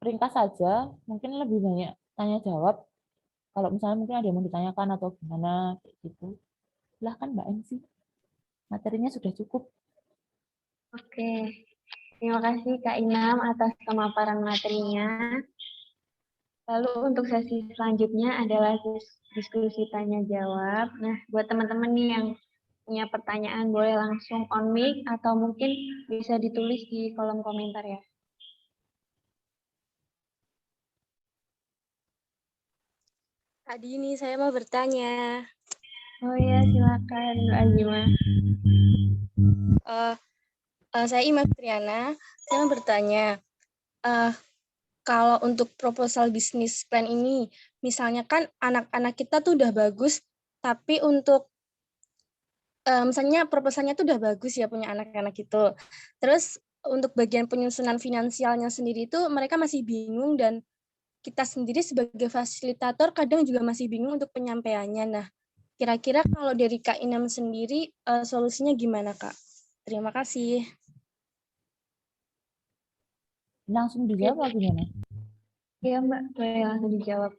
Ringkas saja, mungkin lebih banyak tanya jawab. Kalau misalnya mungkin ada yang mau ditanyakan atau gimana gitu, silahkan Mbak MC. Materinya sudah cukup. Oke, terima kasih Kak Inam atas pemaparan materinya. Lalu untuk sesi selanjutnya adalah diskusi tanya jawab. Nah, buat teman-teman nih yang punya pertanyaan boleh langsung on mic atau mungkin bisa ditulis di kolom komentar ya. Tadi ini saya mau bertanya. Oh ya, silakan Mbak Azima. Saya Ima Fitriana. Saya mau bertanya, kalau untuk proposal bisnis plan ini, misalnya kan anak-anak kita tuh udah bagus, tapi untuk misalnya proposalnya tuh udah bagus ya punya anak-anak itu. Terus untuk bagian penyusunan finansialnya sendiri itu mereka masih bingung, dan kita sendiri sebagai fasilitator kadang juga masih bingung untuk penyampaiannya. Nah, kira-kira kalau dari Kak Inam sendiri solusinya gimana, Kak? Terima kasih. Langsung dijawab gimana? Iya Mbak, boleh langsung dijawab.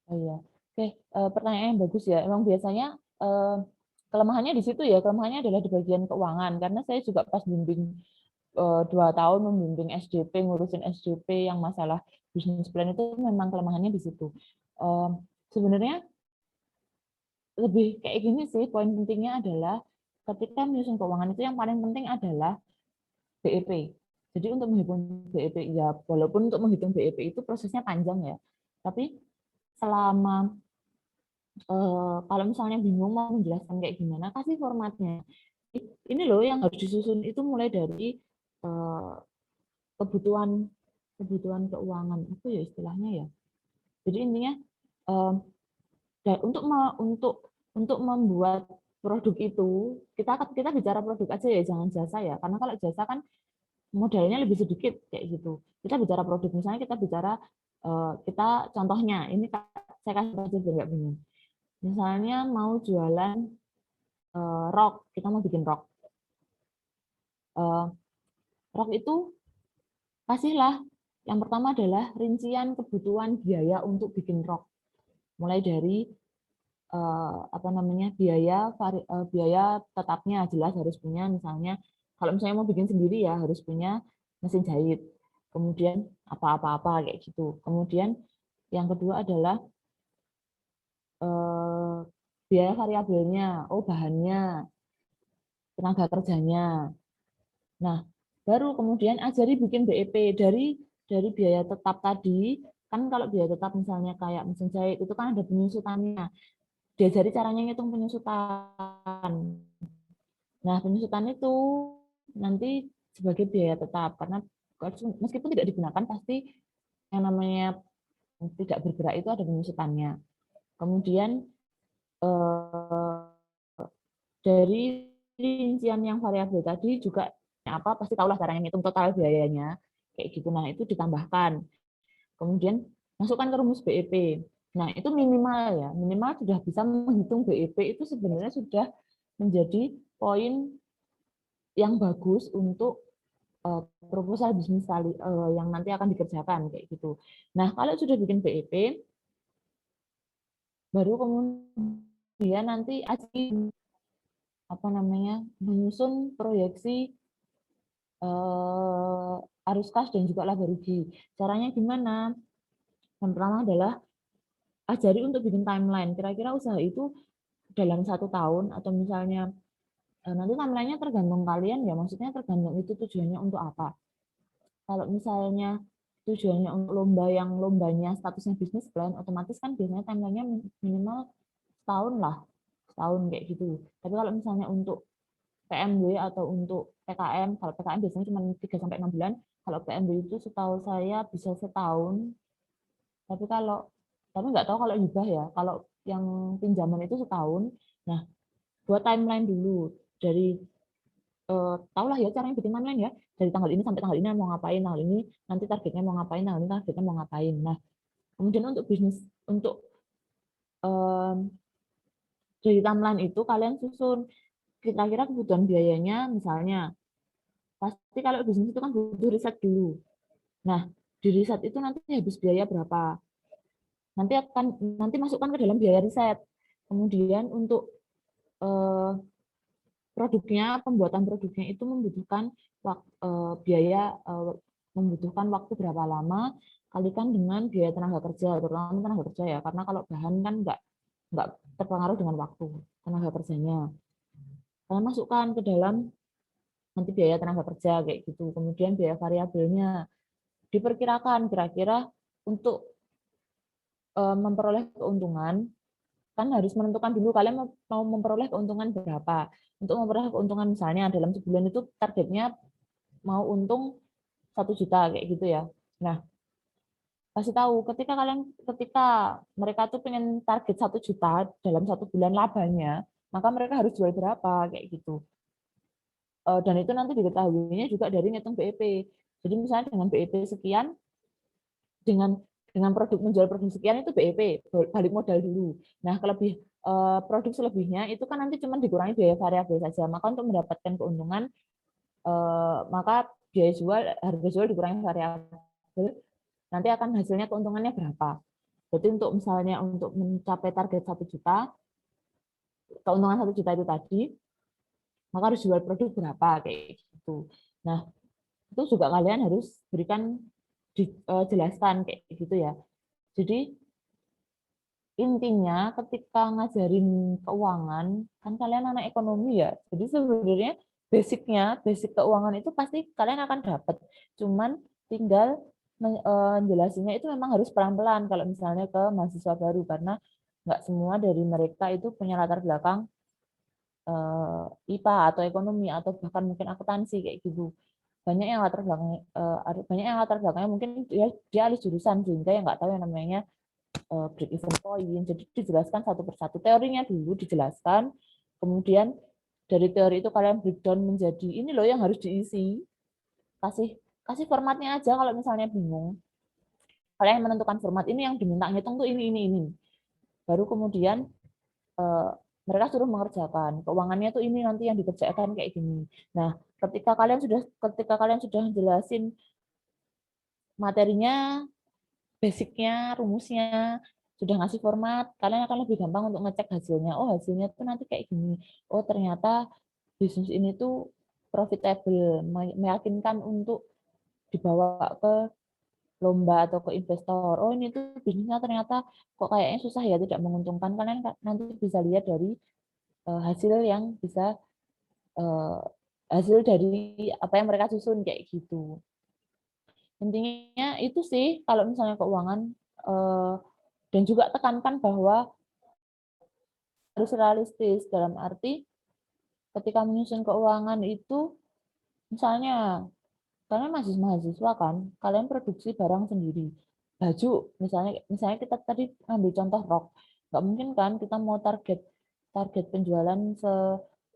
Oh iya. Oke, pertanyaan yang bagus ya. Emang biasanya kelemahannya di situ ya. Kelemahannya adalah di bagian keuangan. Karena saya juga pas bimbing 2 tahun membimbing SDP, ngurusin SDP yang masalah bisnis plan itu memang kelemahannya di situ. Sebenarnya lebih kayak gini sih, poin pentingnya adalah ketika menyusun keuangan itu yang paling penting adalah BEP. Jadi untuk menghitung BEP, ya walaupun untuk menghitung BEP itu prosesnya panjang ya, tapi selama kalau misalnya bingung mau menjelaskan kayak gimana, kasih formatnya. ini loh yang harus disusun itu mulai dari kebutuhan keuangan apa ya istilahnya ya. Jadi intinya untuk membuat produk itu kita bicara produk aja ya, jangan jasa ya, karena kalau jasa kan modalnya lebih sedikit kayak gitu. Kita bicara produk, misalnya kita bicara kita contohnya ini saya kasih aja biar nggak bingung. Misalnya mau jualan rok, kita mau bikin rok. Rok itu kasihlah yang pertama adalah rincian kebutuhan biaya untuk bikin rok, mulai dari biaya tetapnya jelas harus punya, misalnya kalau misalnya mau bikin sendiri ya harus punya mesin jahit, kemudian apa-apa kayak gitu. Kemudian yang kedua adalah biaya variabelnya, bahannya, tenaga kerjanya. Nah, baru kemudian ajari bikin BEP dari biaya tetap tadi. Kan kalau biaya tetap misalnya kayak mesin jahit itu kan ada penyusutannya. Diajari caranya ngitung penyusutan. Nah, penyusutan itu nanti sebagai biaya tetap, karena meskipun tidak digunakan, pasti yang namanya tidak bergerak itu ada penyusutannya. Kemudian dari rincian yang variabel tadi juga apa pasti tahulah caranya ngitung total biayanya kayak gitu. Nah, itu ditambahkan. Kemudian masukkan ke rumus BEP. Nah, itu minimal sudah bisa menghitung BEP, itu sebenarnya sudah menjadi poin yang bagus untuk proposal bisnis yang nanti akan dikerjakan kayak gitu. Nah, kalau sudah bikin BEP, baru kemudian nanti menyusun proyeksi arus kas dan juga laba rugi. Caranya gimana? Yang pertama adalah ajari untuk bikin timeline. Kira-kira usaha itu dalam 1 tahun atau misalnya nanti timeline-nya tergantung kalian ya, maksudnya tergantung itu tujuannya untuk apa. Kalau misalnya tujuannya untuk lomba yang lombanya statusnya bisnis plan, otomatis kan biasanya timeline-nya minimal setahun lah, setahun kayak gitu. Tapi kalau misalnya untuk PMW atau untuk PKM, kalau PKM biasanya cuma 3-6 bulan, kalau PMW itu setahu saya bisa setahun. Tapi nggak tahu kalau hibah ya, kalau yang pinjaman itu setahun. Nah, buat timeline dulu dari tahulah ya caranya bikin timeline ya, dari tanggal ini sampai tanggal ini mau ngapain, tanggal ini nanti targetnya mau ngapain, tanggal ini targetnya mau ngapain. Nah, kemudian untuk bisnis, untuk dari timeline itu kalian susun kira-kira kebutuhan biayanya, misalnya pasti kalau bisnis itu kan butuh riset dulu. Nah, di riset itu nanti habis biaya berapa, nanti masukkan ke dalam biaya riset. Kemudian untuk pembuatan produknya itu membutuhkan membutuhkan waktu berapa lama, kalikan dengan biaya tenaga kerja, terutama tenaga kerja ya, karena kalau bahan kan nggak terpengaruh dengan waktu tenaga kerjanya. Kalian masukkan ke dalam nanti biaya tenaga kerja kayak gitu. Kemudian biaya variabelnya diperkirakan kira-kira untuk memperoleh keuntungan, kan harus menentukan dulu kalian mau memperoleh keuntungan berapa. Untuk memperoleh keuntungan misalnya dalam sebulan itu targetnya mau untung 1 juta kayak gitu ya. Nah, kasih tahu ketika mereka tuh pengen target 1 juta dalam 1 bulan labanya, maka mereka harus jual berapa kayak gitu. Dan itu nanti diketahuinya juga dari ngitung BEP. Jadi misalnya dengan BEP sekian, dengan produk menjual produk sekian itu BEP, balik modal dulu. Nah, produk selebihnya itu kan nanti cuma dikurangi biaya variabel saja. Maka untuk mendapatkan keuntungan, maka harga jual dikurangi variabel, nanti akan hasilnya keuntungannya berapa. Jadi untuk mencapai target 1 juta, keuntungan 1 juta itu tadi, maka harus jual produk berapa kayak gitu. Nah, itu juga kalian harus jelaskan kayak gitu ya. Jadi intinya ketika ngajarin keuangan, kan kalian anak ekonomi ya, jadi sebenarnya basic keuangan itu pasti kalian akan dapat. Cuman tinggal jelasinnya itu memang harus pelan-pelan kalau misalnya ke mahasiswa baru, karena nggak semua dari mereka itu punya latar belakang IPA atau ekonomi atau bahkan mungkin akuntansi kayak gitu. Banyak yang latar belakangnya mungkin dia alih jurusan sehingga yang nggak tahu yang namanya break even point. Jadi dijelaskan satu persatu. Teorinya dulu dijelaskan, kemudian dari teori itu kalian breakdown menjadi ini loh yang harus diisi. Kasih formatnya aja kalau misalnya bingung. Kalian menentukan format ini yang diminta ngitung tuh ini. Baru kemudian mereka suruh mengerjakan. Keuangannya tuh ini nanti yang dikerjakan kayak gini. Nah, ketika kalian sudah jelasin materinya, basicnya, rumusnya, sudah ngasih format, kalian akan lebih gampang untuk ngecek hasilnya. Oh, hasilnya tuh nanti kayak gini. Oh, ternyata bisnis ini tuh profitable, meyakinkan untuk dibawa ke lomba atau ke investor. Oh, ini tuh bisnisnya ternyata kok kayaknya susah ya, tidak menguntungkan. Kalian nanti bisa lihat dari hasil yang bisa hasil dari apa yang mereka susun kayak gitu. Intinya itu sih kalau misalnya keuangan, dan juga tekankan bahwa harus realistis dalam arti ketika menyusun keuangan itu misalnya kalian masih mahasiswa kan, kalian produksi barang sendiri. Baju misalnya kita tadi ambil contoh rok. Nggak mungkin kan kita mau target penjualan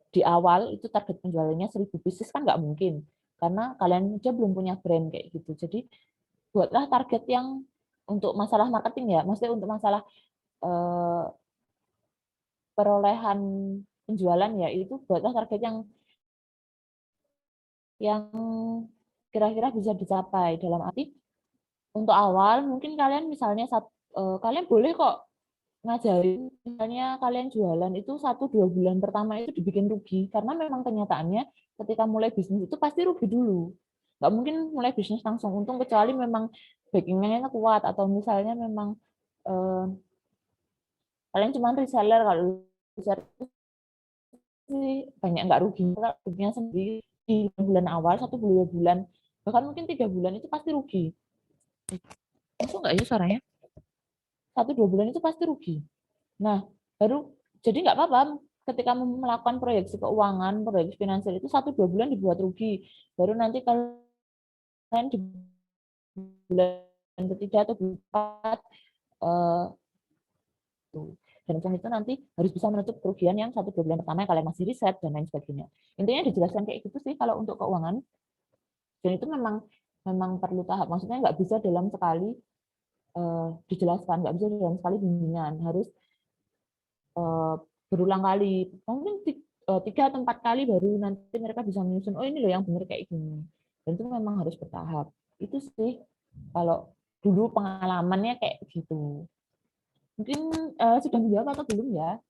di awal itu target penjualannya 1000 pieces kan nggak mungkin. Karena kalian aja belum punya brand kayak gitu. Jadi buatlah target yang untuk masalah marketing ya, maksudnya untuk masalah perolehan penjualan ya, itu buatlah target yang kira-kira bisa dicapai. Dalam arti untuk awal mungkin kalian misalnya kalian boleh kok ngajarin, misalnya kalian jualan itu 1-2 bulan pertama itu dibikin rugi, karena memang kenyataannya ketika mulai bisnis itu pasti rugi dulu. Nggak mungkin mulai bisnis langsung untung kecuali memang backingnya kuat atau misalnya memang kalian cuma reseller. Kalau reseller sih banyak nggak rugi, ruginya sendiri di bulan awal 1-2 bulan, bahkan mungkin 3 bulan itu pasti rugi. Itu nggak ya suaranya? 1-2 bulan itu pasti rugi. Nah, baru jadi nggak apa-apa ketika melakukan proyeksi keuangan, proyeksi finansial itu 1-2 bulan dibuat rugi. Baru nanti kalian di bulan ketiga atau bulan keempat dan itu nanti harus bisa menutup kerugian yang 1-2 bulan pertama yang kalian masih riset dan lain sebagainya. Intinya dijelaskan kayak gitu sih kalau untuk keuangan. Dan itu memang perlu tahap. Maksudnya nggak bisa dalam sekali dijelaskan, nggak bisa dalam sekali bimbingan, harus berulang kali, mungkin 3 atau 4 kali baru nanti mereka bisa menyusun, oh ini loh yang benar kayak gini. Dan itu memang harus bertahap. Itu sih kalau dulu pengalamannya kayak gitu. Mungkin sudah menjawab atau belum ya?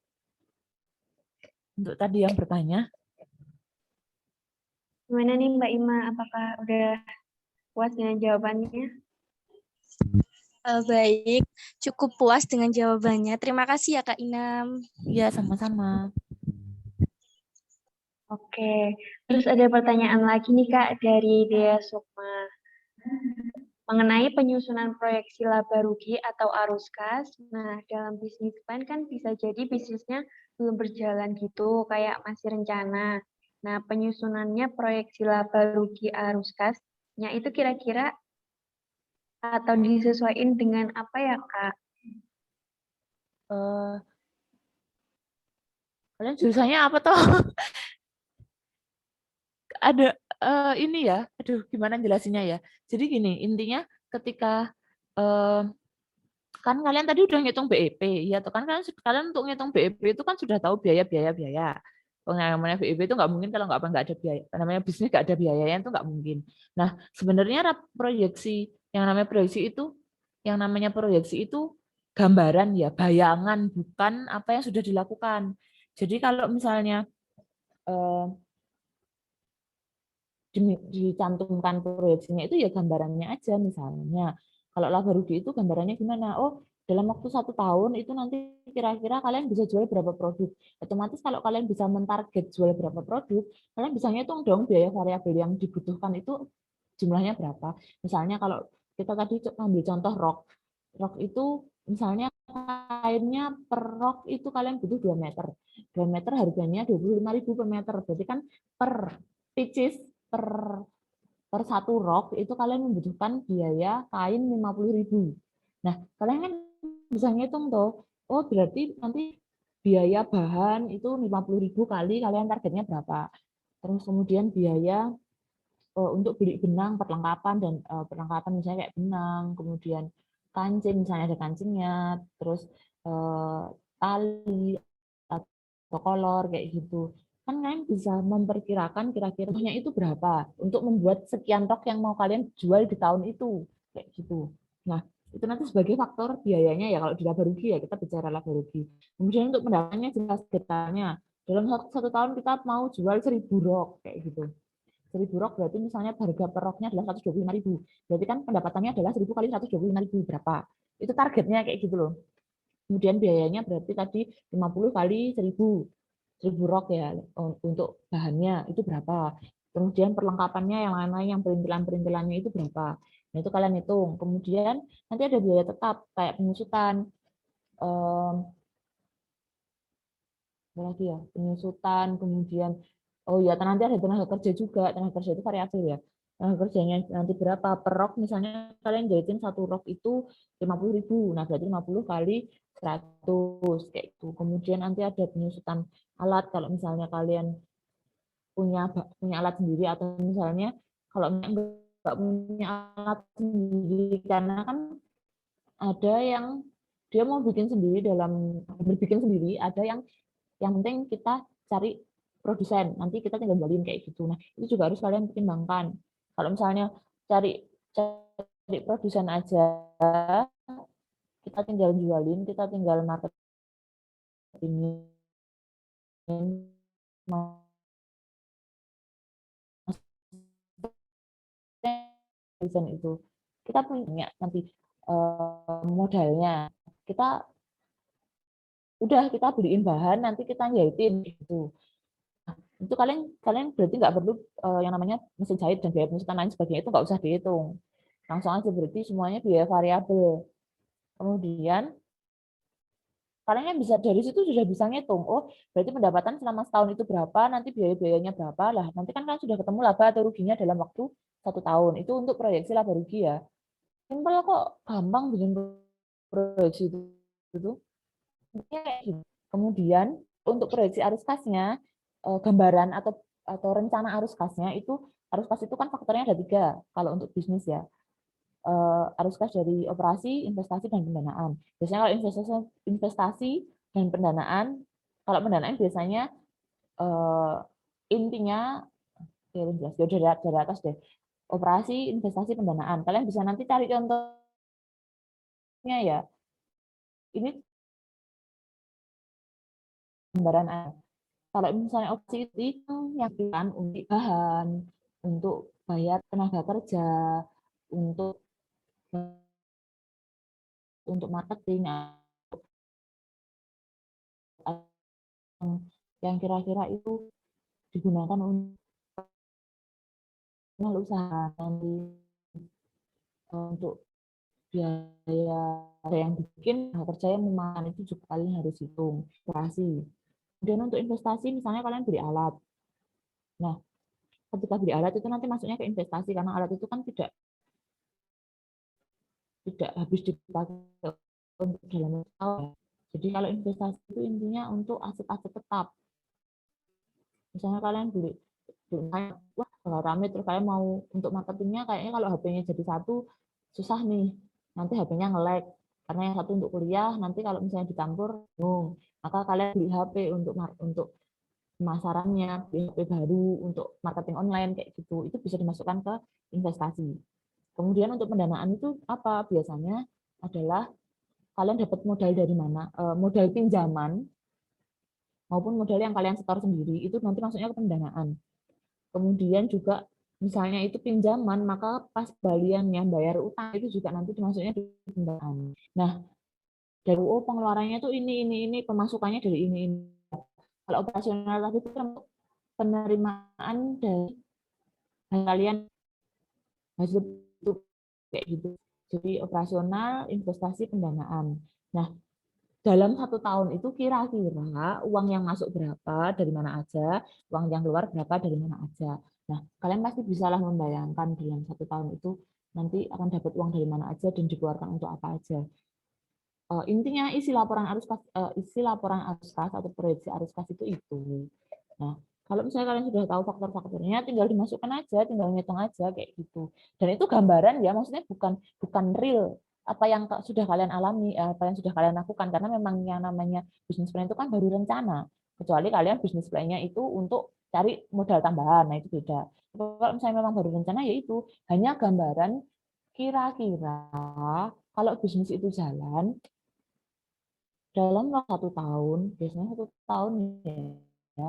Untuk tadi yang bertanya. Gimana nih Mbak Ima, apakah udah puas dengan jawabannya? Baik, cukup puas dengan jawabannya. Terima kasih ya Kak Inam. Iya, sama-sama. Oke, terus ada pertanyaan lagi nih Kak dari Dea Sukma. Mengenai penyusunan proyeksi laba rugi atau arus kas, nah dalam bisnis plan kan bisa jadi bisnisnya belum berjalan gitu, kayak masih rencana. Nah, penyusunannya proyeksi laba rugi arus kasnya itu kira-kira atau disesuaikan dengan apa ya Kak? Kalian jurusannya apa toh? Ada ini ya, aduh gimana jelasinnya ya. Jadi gini, intinya ketika kan kalian tadi udah ngitung BEP, ya tuh kan kalian untuk ngitung BEP itu kan sudah tahu biaya. Namanya BEP itu nggak mungkin kalau nggak ada biaya, namanya bisnis nggak ada biayanya itu nggak mungkin. Nah, sebenarnya yang namanya proyeksi itu gambaran ya, bayangan, bukan apa yang sudah dilakukan. Jadi kalau misalnya dicantumkan proyeksinya itu ya gambarannya aja. Misalnya kalau laba rugi itu gambarannya gimana, oh dalam waktu 1 tahun itu nanti kira-kira kalian bisa jual berapa produk. Otomatis kalau kalian bisa mentarget jual berapa produk, kalian bisa ngitung dong biaya variabel yang dibutuhkan itu jumlahnya berapa. Misalnya kalau kita tadi ambil contoh rok itu misalnya kainnya per rok itu kalian butuh 2 meter. Grand meter harganya 25.000 per meter. Berarti kan per pieces per satu rok itu kalian membutuhkan biaya kain 50.000. Nah, kalian kan bisa ngitung tuh. Oh, berarti nanti biaya bahan itu 50.000 kali kalian targetnya berapa. Terus kemudian biaya untuk beli benang perlengkapan dan perlengkapan misalnya kayak benang, kemudian kancing misalnya ada kancingnya, terus tali atau kolor kayak gitu. Kan kalian bisa memperkirakan kira-kiranya itu berapa untuk membuat sekian rok yang mau kalian jual di tahun itu kayak gitu. Nah, itu nanti sebagai faktor biayanya ya kalau di laba rugi ya kita bicara laba rugi. Kemudian untuk pendapatannya jelas getahnya. Dalam satu tahun kita mau jual 1.000 rok kayak gitu. 1.000 rok berarti misalnya harga per roknya adalah 125.000. Berarti kan pendapatannya adalah 1.000 kali 125.000 berapa? Itu targetnya kayak gitu loh. Kemudian biayanya berarti tadi 50 kali 1.000 rok ya untuk bahannya itu berapa. Kemudian perlengkapannya yang lain-lain yang perintilan-perintilannya itu berapa. Nah, itu kalian hitung. Kemudian nanti ada biaya tetap kayak penyusutan, lagi ya penyusutan, kemudian oh ya nanti ada tenaga kerja juga. Tenaga kerja itu variabel ya, tenaga kerjanya nanti berapa per rok. Misalnya kalian jahitin satu rok itu 50.000, nah berarti 50 kali 100 kayak itu. Kemudian nanti ada penyusutan alat kalau misalnya kalian punya alat sendiri, atau misalnya kalau nggak punya alat sendiri karena kan ada yang dia mau bikin sendiri, berbikin sendiri, ada yang penting kita cari produsen, nanti kita tinggal jualin kayak gitu. Nah, itu juga harus kalian pertimbangkan. Kalau misalnya cari produsen aja, kita tinggal jualin, kita tinggal marketingin, desain itu. Kita punya nanti modalnya, kita beliin bahan, nanti kita jahitin gitu. Itu kalian berarti nggak perlu yang namanya mesin jahit dan biaya penyusutan lain sebagainya itu nggak usah dihitung, langsung aja berarti semuanya biaya variabel. Kemudian kalian bisa dari situ sudah bisa ngitung, oh berarti pendapatan selama setahun itu berapa, nanti biayanya berapa lah, nanti kan kalian sudah ketemu laba atau ruginya dalam waktu 1 tahun. Itu untuk proyeksi laba rugi ya, simpel kok, gampang bikin proyeksi itu. Kemudian untuk proyeksi arus kasnya, gambaran atau rencana arus kasnya itu, arus kas itu kan faktornya ada 3 kalau untuk bisnis ya. Arus kas dari operasi, investasi, dan pendanaan. Biasanya kalau investasi dan pendanaan, kalau pendanaan biasanya intinya dari atas deh. Operasi, investasi, pendanaan. Kalian bisa nanti cari contohnya ya. Ini gambaran. Kalau misalnya opsi itu yang untuk bahan, untuk bayar tenaga kerja, untuk marketing, yang kira-kira itu digunakan untuk usaha nanti, untuk biaya yang bikin kerja yang memakan itu juga kalian harus hitung operasi. Kemudian untuk investasi misalnya kalian beli alat. Nah, ketika beli alat itu nanti masuknya ke investasi karena alat itu kan tidak habis dipakai untuk dalam tahun. Jadi kalau investasi itu intinya untuk aset-aset tetap. Misalnya kalian beli wah kalau rame terus kalian mau untuk marketingnya kayaknya kalau HP-nya jadi satu susah nih, nanti HP-nya nge-lag karena yang satu untuk kuliah, nanti kalau misalnya dicampur maka kalian beli HP untuk pemasarannya, beli HP baru untuk marketing online kayak gitu, itu bisa dimasukkan ke investasi. Kemudian untuk pendanaan itu apa? Biasanya adalah kalian dapat modal dari mana? Modal pinjaman maupun modal yang kalian setor sendiri, itu nanti masuknya ke pendanaan. Kemudian juga misalnya itu pinjaman, maka pas baliannya bayar utang itu juga nanti dimasuknya di pendanaan. Nah, dari pengeluarannya itu ini, pemasukannya dari ini. Kalau operasional tadi itu penerimaan dari kalian hasil itu kayak gitu. Jadi operasional, investasi, pendanaan. Nah, dalam 1 tahun itu kira-kira uang yang masuk berapa, dari mana aja, uang yang keluar berapa, dari mana aja. Nah, kalian pasti bisalah membayangkan dalam 1 tahun itu nanti akan dapat uang dari mana aja dan dikeluarkan untuk apa aja. Intinya isi laporan arus kas atau proyeksi arus kas itu. Nah, kalau misalnya kalian sudah tahu faktor-faktornya, tinggal dimasukkan aja, tinggal ngitung aja kayak gitu. Dan itu gambaran ya, maksudnya bukan real apa yang sudah kalian alami, apa yang sudah kalian lakukan, karena memang yang namanya bisnis plan itu kan baru rencana. Kecuali kalian bisnis plan-nya itu untuk cari modal tambahan, nah itu beda. Kalau misalnya memang baru rencana, ya itu hanya gambaran kira-kira kalau bisnis itu jalan dalam 1 tahun, biasanya 1 tahun ya.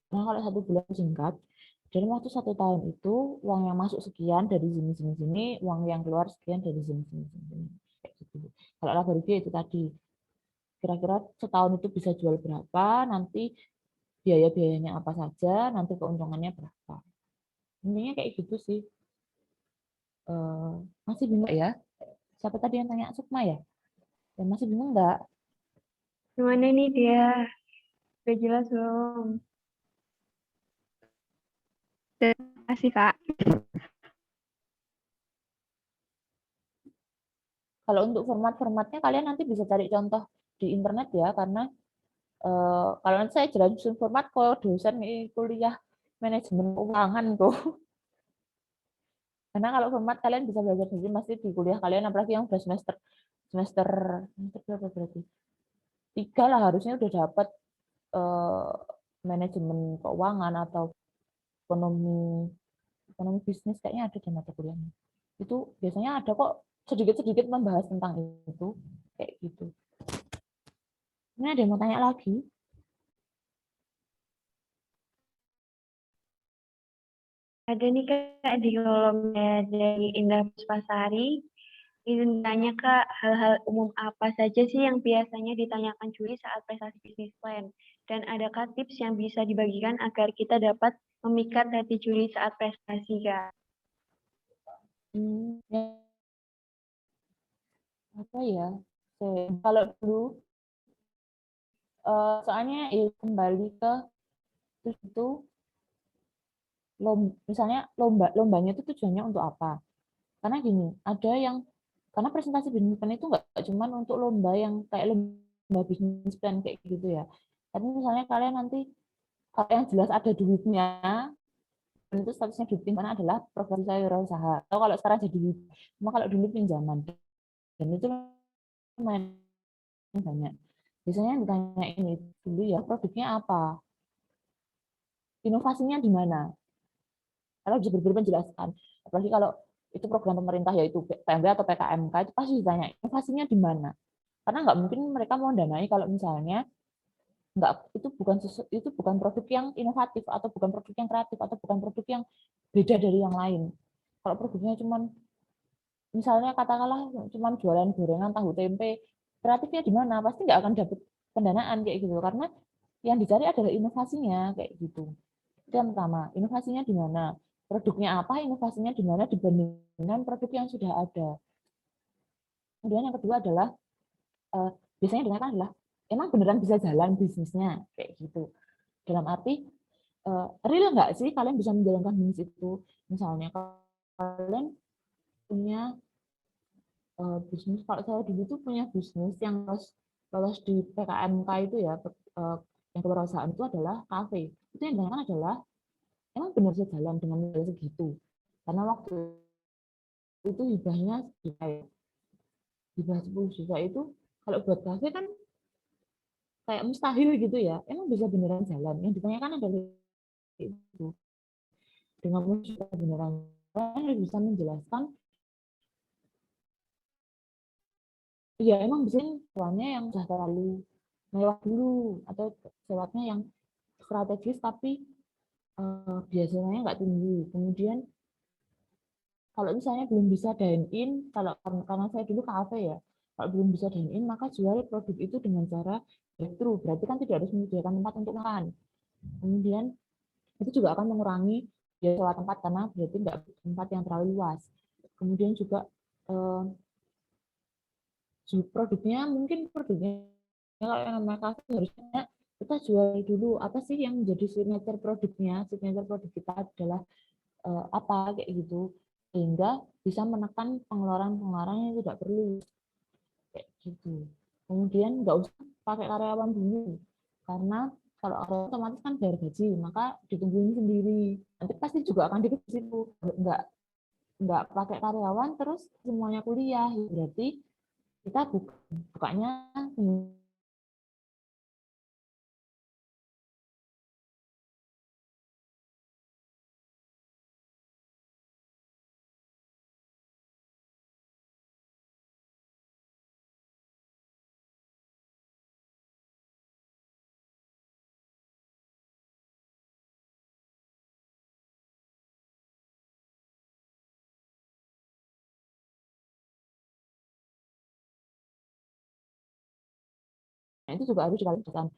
Nah, kalau 1 bulan singkat, dalam waktu 1 tahun itu uang yang masuk sekian dari sini, uang yang keluar sekian dari sini. Kayak gitu. Kalau laba rugi itu tadi, kira-kira setahun itu bisa jual berapa, nanti biaya-biayanya apa saja, nanti keuntungannya berapa. Intinya kayak gitu sih. Masih bingung ya? Siapa tadi yang tanya? Sukma ya? Dan masih bingung nggak? Gimana nih dia? Udah jelas belum? Terima kasih, Kak. Kalau untuk format-formatnya kalian nanti bisa cari contoh di internet ya, karena kalau nanti saya jelasin format kok dosen kuliah manajemen keuangan tuh. Karena kalau format kalian bisa belajar sendiri masih di kuliah kalian, apalagi yang udah semester berapa berarti? 3 lah harusnya udah dapat manajemen keuangan atau ekonomi bisnis, kayaknya ada di mata kuliahnya. Itu biasanya ada kok sedikit-sedikit membahas tentang itu kayak gitu. Ini ada yang mau tanya lagi? Ada nih Kak di kolomnya dari Indah Puspasari. Izin tanya Kak, hal-hal umum apa saja sih yang biasanya ditanyakan juri saat prestasi bisnis plan? Dan adakah tips yang bisa dibagikan agar kita dapat memikat hati juri saat prestasi Kak? Apa ya? Kalau dulu soalnya kembali ke itu misalnya lombanya itu tujuannya untuk apa? Karena gini, ada yang karena presentasi bisnis plan itu nggak cuma untuk lomba yang kayak lomba bisnis plan kayak gitu ya. Tapi misalnya kalian nanti kalau yang jelas ada duitnya, dan itu statusnya duit mana adalah program wirausaha. Atau kalau sekarang jadi duit, cuma kalau dulu pinjaman. Dan itu lumayan banyak. Biasanya yang ditanyain itu dulu ya, produknya apa? Inovasinya di mana? Kalau bisa benar-benar menjelaskan. Apalagi kalau itu program pemerintah yaitu PMB atau PKMK, itu pasti ditanya inovasinya di mana. Karena nggak mungkin mereka mau danai kalau misalnya nggak itu bukan produk yang inovatif atau bukan produk yang kreatif atau bukan produk yang beda dari yang lain. Kalau produknya cuman misalnya katakanlah cuman jualan gorengan tahu tempe, kreatifnya di mana? Pasti nggak akan dapat pendanaan kayak gitu karena yang dicari adalah inovasinya kayak gitu. Itu yang pertama, inovasinya di mana? Produknya apa, inovasinya di mana dibandingkan produk yang sudah ada. Kemudian yang kedua adalah biasanya ditanyakan adalah emang beneran bisa jalan bisnisnya kayak gitu. Dalam arti real nggak sih kalian bisa menjalankan bisnis itu? Misalnya kalian punya bisnis, kalau saya dulu tuh punya bisnis yang lolos di PKMK itu ya, yang kewirausahaan itu adalah kafe. Itu yang ditanyakan adalah emang benar bisa jalan dengan nilai segitu? Karena waktu itu hibahnya hibah 10 juta itu kalau buat kafe kan kayak mustahil gitu ya. Emang bisa beneran jalan? Yang ditanyakan adalah itu. Dengan mudah beneran jalan bisa menjelaskan ya emang bisa sewanya yang sudah terlalu mewah dulu atau sewanya yang strategis tapi biasanya nggak tinggi. Kemudian kalau misalnya belum bisa dine in, kalau karena saya dulu kafe ya, kalau belum bisa dine in maka jual produk itu dengan cara drive thru. Berarti kan tidak harus menyediakan tempat untuk makan. Kemudian itu juga akan mengurangi biaya sewa tempat karena berarti nggak tempat yang terlalu luas. Kemudian juga produknya mungkin produknya kalau yang namanya kafe harusnya kita jual dulu apa sih yang menjadi signature produknya. Signature produk kita adalah apa kayak gitu, sehingga bisa menekan pengeluaran-pengeluaran yang tidak perlu kayak gitu. Kemudian nggak usah pakai karyawan dulu, karena kalau karyawan otomatis kan bayar gaji, maka ditungguin sendiri. Nanti pasti juga akan dikit di situ. Nggak pakai karyawan terus semuanya kuliah, berarti kita bukanya nah, itu juga harus dikalkulasikan.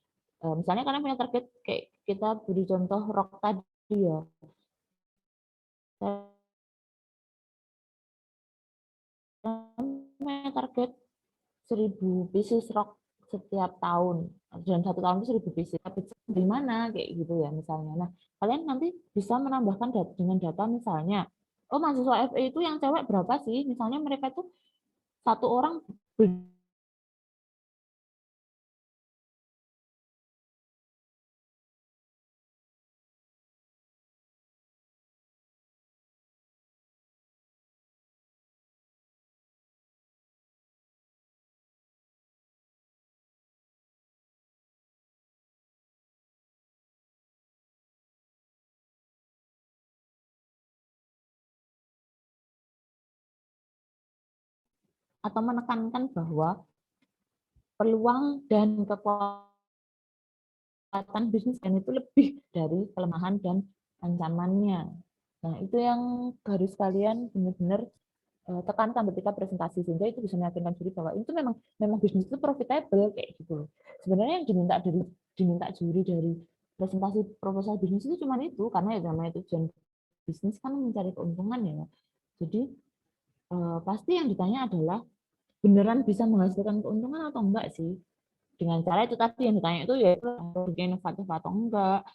Misalnya kalian punya target kayak kita beri contoh rok tadi ya. Punya target 1000 pieces rok setiap tahun. Dalam 1 tahun itu 1000 pieces. Tapi dari mana kayak gitu ya misalnya. Nah, kalian nanti bisa menambahkan dengan data misalnya, oh mahasiswa FE itu yang cewek berapa sih? Misalnya mereka itu satu orang atau menekankan bahwa peluang dan kekuatan bisnis kan itu lebih dari kelemahan dan ancamannya. Nah, itu yang harus kalian benar-benar tekankan ketika presentasi, sehingga itu bisa meyakinkan diri bahwa itu memang bisnis itu profitable kayak gitu loh. Sebenarnya yang diminta juri dari presentasi proposal bisnis itu cuma itu, karena ya namanya tujuan bisnis kan mencari keuntungan ya. Jadi pasti yang ditanya adalah beneran bisa menghasilkan keuntungan atau enggak sih? Dengan cara itu tadi yang ditanya itu ya produknya inovatif atau enggak,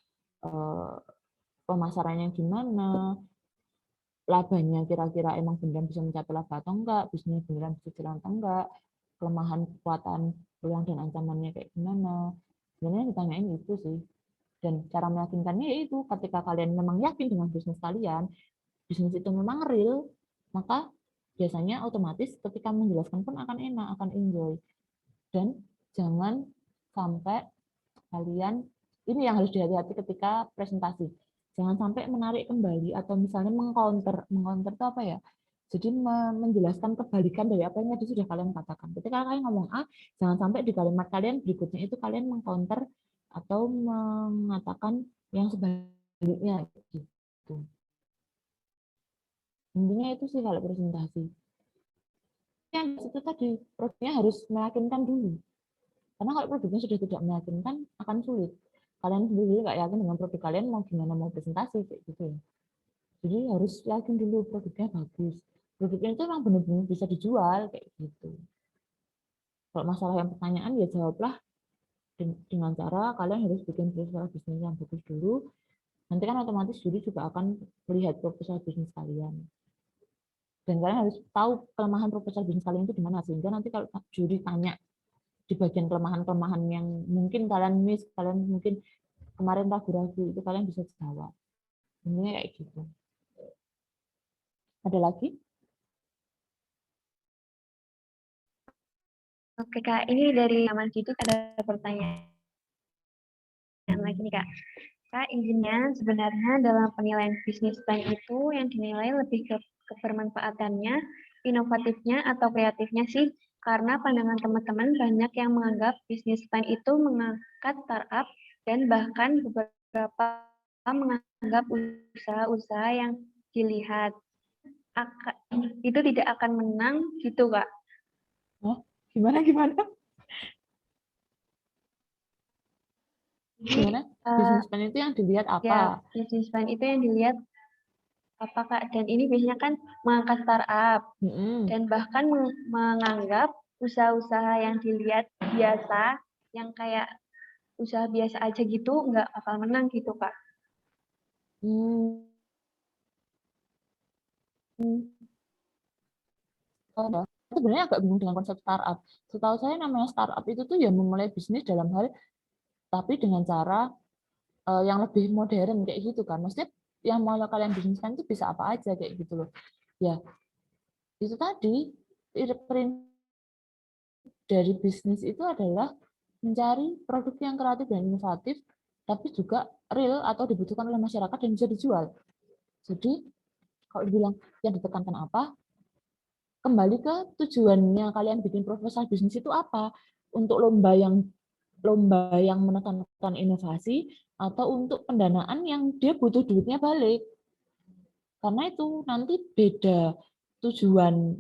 pemasarannya gimana, labanya kira-kira emang beneran bisa mencapai laba atau enggak, bisnisnya beneran bisa jalan atau enggak, kelemahan, kekuatan, peluang dan ancamannya kayak gimana. Sebenarnya ditanyain itu sih. Dan cara meyakinkannya yaitu ketika kalian memang yakin dengan bisnis kalian, bisnis itu memang real, maka biasanya otomatis ketika menjelaskan pun akan enak, akan enjoy. Dan jangan sampai kalian, ini yang harus dihati-hati ketika presentasi, jangan sampai menarik kembali atau misalnya mengcounter itu apa ya, jadi menjelaskan kebalikan dari apa yang tadi sudah kalian katakan. Ketika kalian ngomong A, jangan sampai di kalimat kalian berikutnya itu kalian mengcounter atau mengatakan yang sebaliknya gitu. Intinya itu sih kalau presentasi. Yang itu tadi, produknya harus meyakinkan dulu. Karena kalau produknya sudah tidak meyakinkan, akan sulit. Kalian sendiri nggak yakin dengan produk kalian, mau gimana mau presentasi, kayak gitu ya. Jadi harus yakin dulu produknya bagus. Produknya itu memang benar-benar bisa dijual, kayak gitu. Kalau masalah yang pertanyaan, ya jawablah dengan cara kalian harus bikin proposal bisnis yang bagus dulu. Nanti kan otomatis juri juga akan melihat proposal bisnis kalian. Dan kalian harus tahu kelemahan proposal bisnis kalian itu di mana, sehingga nanti kalau juri tanya di bagian kelemahan-kelemahan yang mungkin kalian miss, kalian mungkin kemarin ragu-ragu, itu kalian bisa jawab. Ini kayak gitu. Ada lagi? Oke Kak, ini dari Mas Didit ada pertanyaan lagi nih Kak. Kak, izinnya sebenarnya dalam penilaian bisnis plan itu yang dinilai lebih ke kebermanfaatannya, inovatifnya, atau kreatifnya sih? Karena pandangan teman-teman banyak yang menganggap bisnis plan itu mengangkat startup dan bahkan beberapa menganggap usaha-usaha yang dilihat itu tidak akan menang gitu Kak. Oh, gimana? Gimana? Bisnis plan itu yang dilihat apa? Ya, bisnis plan itu yang dilihat apa Kak? Dan ini biasanya kan mengangkat startup dan bahkan menganggap usaha-usaha yang dilihat biasa Yang kayak usaha biasa aja gitu nggak bakal menang gitu, Kak. Hmm. Ada. Sebenarnya agak bingung dengan konsep startup. Setahu saya namanya startup itu tuh ya memulai bisnis dalam hal tapi dengan cara yang lebih modern kayak gitu kan. Maksudnya yang mau kalian bisniskan itu bisa apa aja kayak gitu loh. Ya, itu tadi prinsip dari bisnis itu adalah mencari produk yang kreatif dan inovatif tapi juga real atau dibutuhkan oleh masyarakat dan bisa dijual. Jadi kalau dibilang yang ditekankan apa? Kembali ke tujuannya kalian bikin proposal bisnis itu apa? Untuk lomba yang menekankan inovasi atau untuk pendanaan yang dia butuh duitnya balik. Karena itu nanti beda tujuan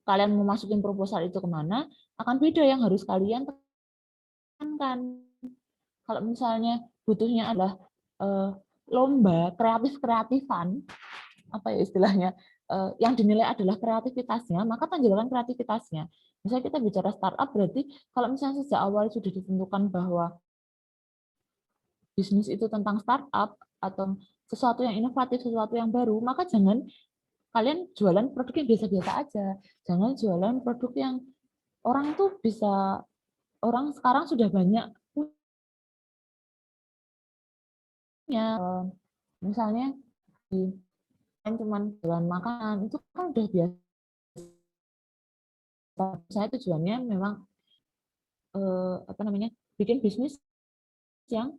kalian mau masukin proposal itu kemana, akan beda yang harus kalian tekankan. Kalau misalnya butuhnya adalah lomba kreatif-kreatifan, apa ya istilahnya, yang dinilai adalah kreativitasnya, maka tonjolkan kreativitasnya. Misalnya kita bicara startup, berarti kalau misalnya sejak awal sudah ditentukan bahwa bisnis itu tentang startup atau sesuatu yang inovatif, sesuatu yang baru, maka jangan kalian jualan produk yang biasa-biasa aja. Jangan jualan produk yang orang tuh bisa, orang sekarang sudah banyak punya. Misalnya di cuman jualan makanan, itu kan udah biasa. Saya tujuannya memang apa namanya, bikin bisnis yang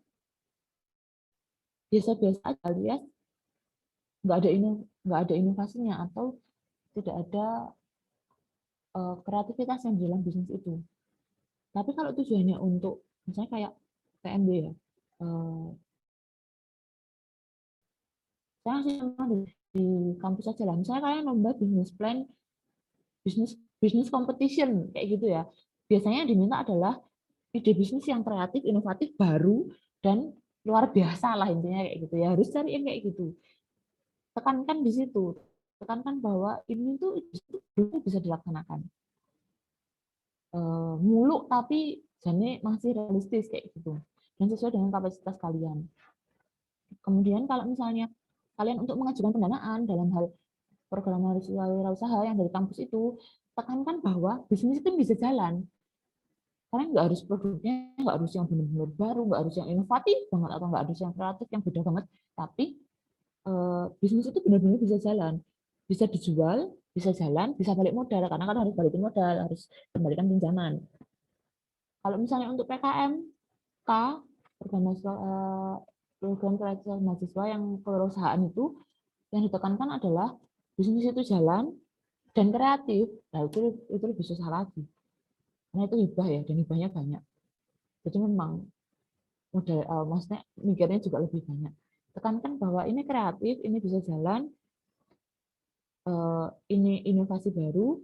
biasa-biasa aja alias nggak ada inovasinya atau tidak ada kreativitas yang di dalam bisnis itu. Tapi kalau tujuannya untuk misalnya kayak PMB ya, saya masih di kampus aja lah. Misalnya kalian lomba bisnis plan, bisnis competition kayak gitu ya. Biasanya yang diminta adalah ide bisnis yang kreatif, inovatif, baru dan luar biasa lah intinya kayak gitu ya. Harus cari yang kayak gitu. Tekankan di situ. Tekankan bahwa ini tuh bisa dilaksanakan. Muluk tapi jadi masih realistis kayak gitu. Dan sesuai dengan kapasitas kalian. Kemudian kalau misalnya kalian untuk mengajukan pendanaan dalam hal program wirausaha yang dari kampus itu, tekankan bahwa bisnis itu bisa jalan. Karena nggak harus produknya, nggak harus yang benar-benar baru, nggak harus yang inovatif banget, atau nggak harus yang kreatif, yang beda banget. Tapi bisnis itu benar-benar bisa jalan. Bisa dijual, bisa jalan, bisa balik modal. Karena kan harus balikin modal, harus kembalikan pinjaman. Kalau misalnya untuk PKMK, program kerja mahasiswa yang kewirausahaan itu, yang ditekankan adalah bisnis itu jalan dan kreatif. Nah, itu lebih susah lagi. Karena itu hibah ya, dan hibahnya banyak. Jadi memang modal, maksudnya mikirnya juga lebih banyak. Tekankan bahwa ini kreatif, ini bisa jalan, ini inovasi baru,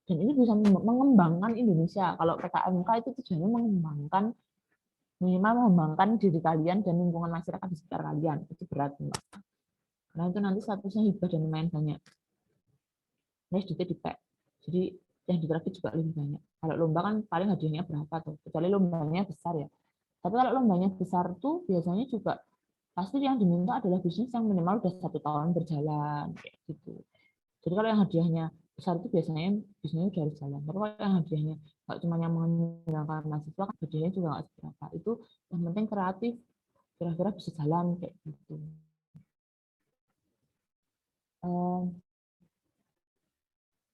dan ini bisa mengembangkan Indonesia. Kalau PKMK itu tujuannya mengembangkan, minimal mengembangkan diri kalian dan lingkungan masyarakat di sekitar kalian. Itu berat. Karena itu nanti statusnya hibah dan lumayan banyak. Nah, di PEK. Jadi yang diterapi juga lebih banyak. Kalau lomba kan paling hadiahnya berapa tuh, kecuali lombanya besar ya. Tapi kalau lombanya besar tuh biasanya juga pasti yang diminta adalah bisnis yang minimal udah 1 tahun berjalan kayak gitu. Jadi kalau yang hadiahnya besar itu biasanya bisnisnya udah harus jalan. Tapi kalau yang hadiahnya nggak cuma yang menggunakan mahasiswa, kan hadiahnya juga nggak seberapa. Itu yang penting kreatif, kira-kira bisa jalan kayak gitu.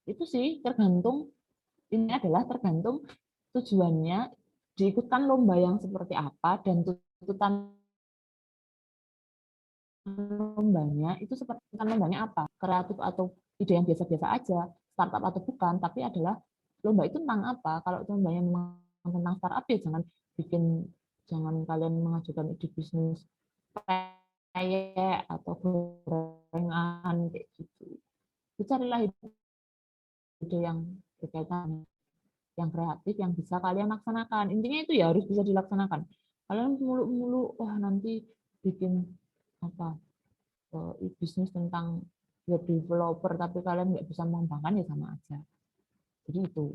Itu sih tergantung, ini adalah tergantung tujuannya, diikutkan lomba yang seperti apa, dan tuntutan lombanya itu seperti lombanya apa, kreatif atau ide yang biasa-biasa aja, startup atau bukan, tapi adalah lomba itu tentang apa. Kalau lombanya memang tentang startup ya jangan kalian mengajukan ide bisnis kayak atau gorengan kayak gitu. Carilah ide yang berkaitan, yang kreatif, yang bisa kalian laksanakan. Intinya itu ya harus bisa dilaksanakan. Kalian mulu-mulu, wah nanti bikin apa bisnis tentang web developer, tapi kalian nggak bisa mengembangkan ya sama aja. Jadi itu.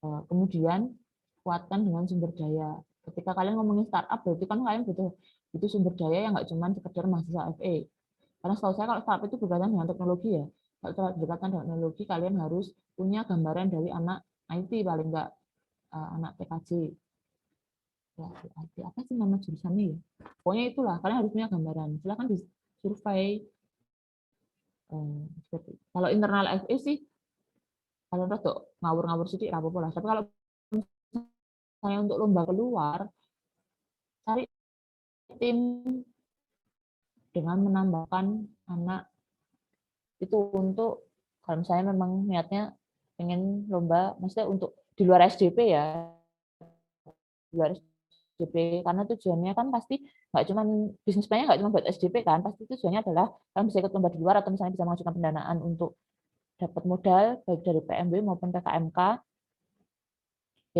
Kemudian kuatkan dengan sumber daya. Ketika kalian ngomongin startup, berarti kan kalian butuh sumber daya yang nggak cuma sekedar mahasiswa FE. Karena setahu saya kalau startup itu berkaitan dengan teknologi ya. Kalau berkaitan dengan teknologi, kalian harus punya gambaran dari anak IT paling nggak, anak TKJ. Ya, IT apa sih nama jurusannya ya? Pokoknya itulah, kalian harus punya gambaran. Silakan disurvei. Kalau internal FE sih, kalian tuh ngawur-ngawur sedikit, apa-apa lah. Tapi kalau saya untuk lomba keluar, cari tim dengan menambahkan anak itu untuk, kalau misalnya memang niatnya pengen lomba, maksudnya untuk di luar SDP ya, di luar SDP, karena tujuannya kan pasti nggak cuma bisnis plan-nya nggak cuma buat SDP kan, pasti tujuannya adalah kalian bisa ikut lomba di luar atau misalnya bisa mengajukan pendanaan untuk dapat modal baik dari PMB maupun PKMK,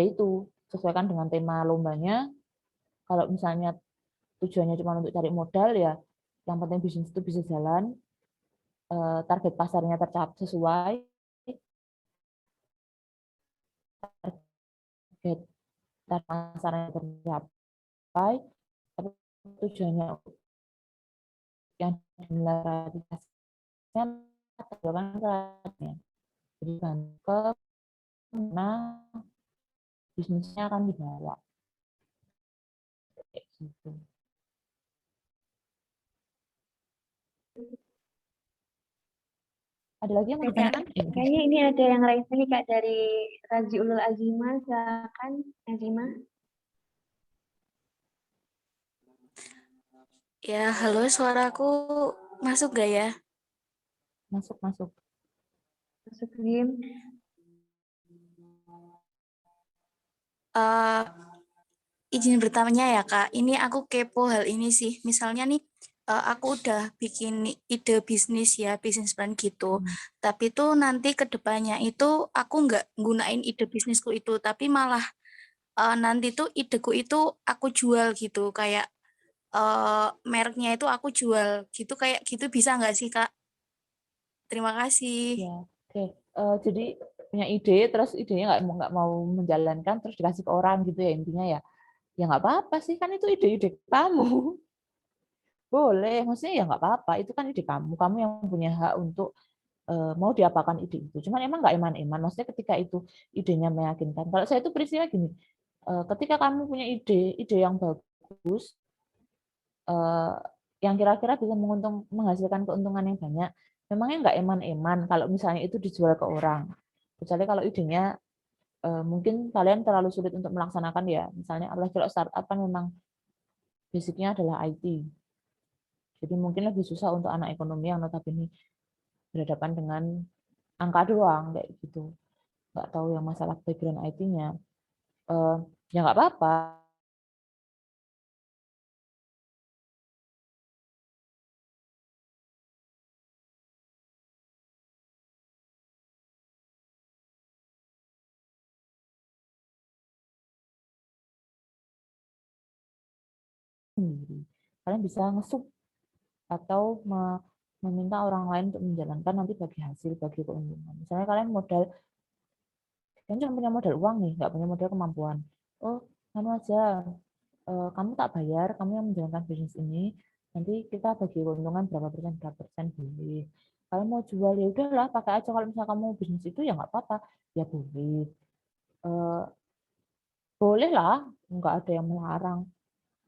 yaitu sesuaikan dengan tema lombanya. Kalau misalnya tujuannya cuma untuk cari modal ya, yang penting bisnis itu bisa jalan, target pasarnya tercapai sesuai, target pasarnya tercapai, tapi tujuannya yang dimiliki kelasnya. Jadi ke mana bisnisnya akan dibawa. Kayak gitu. Ada lagi yang mau ditanyakan? Kayaknya ini ada yang lain nih Kak dari Raziulul Azima. Silakan Azima. Ya, halo, suaraku masuk gak ya? Masuk, masuk. Masuk Rim. Izin bertanya ya Kak, ini aku kepo hal ini sih. Misalnya nih, aku udah bikin ide bisnis ya, bisnis plan gitu. Tapi tuh nanti ke depannya itu aku nggak gunain ide bisnisku itu, tapi malah nanti tuh ideku itu aku jual gitu, kayak mereknya itu aku jual gitu, kayak gitu bisa nggak sih Kak? Terima kasih. Ya, oke. Jadi punya ide, terus idenya nggak mau menjalankan, terus dikasih ke orang gitu ya intinya ya. Ya nggak apa-apa sih, kan itu ide-ide kamu. Boleh, maksudnya ya nggak apa-apa. Itu kan ide kamu. Kamu yang punya hak untuk mau diapakan ide itu. Cuman emang nggak eman-eman. Maksudnya ketika itu idenya meyakinkan. Kalau saya itu prinsipnya gini, ketika kamu punya ide yang bagus, yang kira-kira bisa menghasilkan keuntungan yang banyak, memangnya nggak eman-eman kalau misalnya itu dijual ke orang. Kecuali kalau idenya mungkin kalian terlalu sulit untuk melaksanakan ya. Misalnya apalagi kalau startup kan memang basicnya adalah IT. Jadi mungkin lebih susah untuk anak ekonomi yang notabene berhadapan dengan angka doang kayak gitu. Nggak tahu yang masalah background IT-nya. Ya nggak apa-apa. Sendiri. Kalian bisa nge-sub atau meminta orang lain untuk menjalankan nanti bagi hasil, bagi keuntungan. Misalnya kalian cuma punya modal uang nih, nggak punya modal kemampuan. Oh, kamu aja, kamu tak bayar, kamu yang menjalankan bisnis ini, nanti kita bagi keuntungan berapa persen boleh. Kalau mau jual ya udahlah, pakai aja. Kalau misalnya kamu bisnis itu ya nggak apa-apa, ya boleh. Boleh lah, nggak ada yang melarang.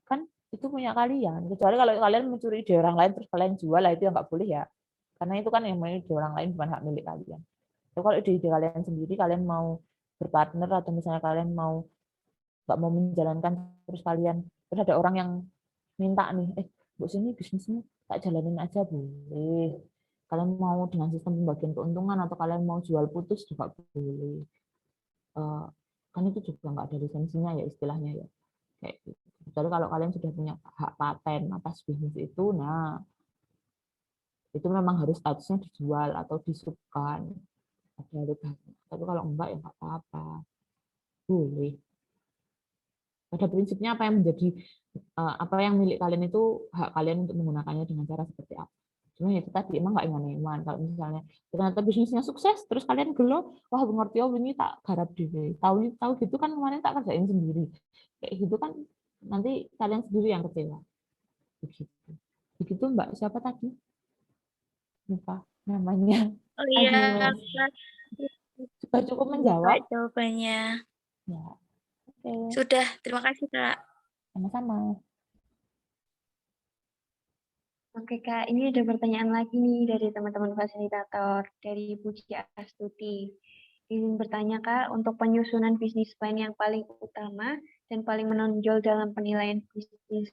Kan itu punya kalian. Kecuali kalau kalian mencuri ide orang lain terus kalian jual, lah itu yang nggak boleh ya. Karena itu kan yang ide orang lain bukan hak milik kalian. So, kalau ide kalian sendiri, kalian mau berpartner atau misalnya kalian mau nggak mau menjalankan terus ada orang yang minta nih, Bu sini bisnisnya tak jalanin aja boleh. Kalian mau dengan sistem pembagian keuntungan atau kalian mau jual putus juga boleh. Kan itu juga nggak ada lisensinya ya istilahnya ya. Kayak gitu. Jadi kalau kalian sudah punya hak paten atas bisnis itu, nah itu memang harus statusnya dijual atau disubkan. Ada legasinya. Tapi kalau enggak ya nggak apa-apa. Boleh. Pada prinsipnya apa yang milik kalian itu hak kalian untuk menggunakannya dengan cara seperti apa. Cuma itu tadi emang nggak iman-iman. Kalau misalnya ternyata bisnisnya sukses, terus kalian gelo, wah ngerti oh ini tak garap dhewe. Tahu gitu kan kemarin tak kerjain sendiri. Kayak gitu kan nanti kalian sendiri yang kecewa. Begitu. Begitu Mbak, siapa tadi? Lupa namanya. Oh iya, Agnes. Kak. Sudah cukup Iya, menjawab? Kak, jawabannya. Ya, oke. Sudah, terima kasih, Kak. Sama-sama. Oke Kak, ini ada pertanyaan lagi nih dari teman-teman fasilitator, dari Puji Astuti. Izin bertanya Kak, untuk penyusunan bisnis plan yang paling utama dan paling menonjol dalam penilaian bisnis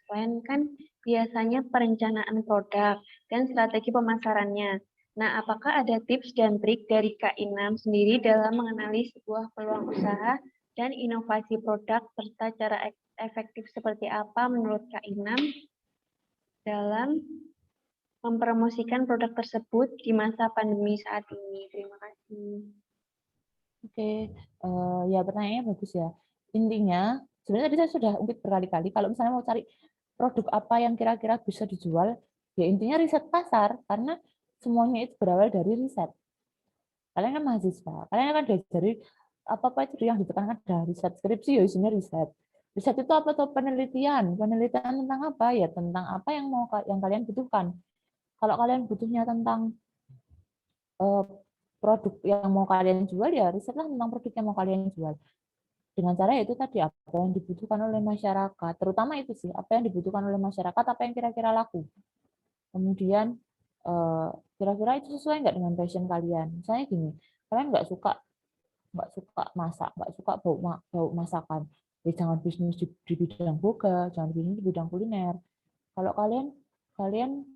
plan kan biasanya perencanaan produk dan strategi pemasarannya. Nah, apakah ada tips dan trik dari Kak Inam sendiri dalam mengenali sebuah peluang usaha dan inovasi produk serta cara efektif seperti apa menurut Kak Inam dalam mempromosikan produk tersebut di masa pandemi saat ini? Terima kasih. Oke, ya pertanyaannya bagus ya. Intinya, sebenarnya tadi saya sudah ungkit berkali-kali, kalau misalnya mau cari produk apa yang kira-kira bisa dijual, ya intinya riset pasar, karena semuanya itu berawal dari riset. Kalian kan mahasiswa, kalian kan diajari apa-apa itu yang ditekankan ada riset, skripsi ya isinya riset. Riset itu apa tuh? Penelitian. Penelitian tentang apa? Ya tentang apa yang kalian butuhkan. Kalau kalian butuhnya tentang produk yang mau kalian jual, ya risetlah tentang produk yang mau kalian jual. Dengan cara itu tadi apa yang dibutuhkan oleh masyarakat, terutama itu sih, apa yang dibutuhkan oleh masyarakat, apa yang kira-kira laku. Kemudian kira-kira itu sesuai nggak dengan passion kalian. Misalnya gini, kalian nggak suka masak, nggak suka bau masakan, ya jangan bisnis di bidang boga, jangan bisnis di bidang kuliner. Kalau kalian kalian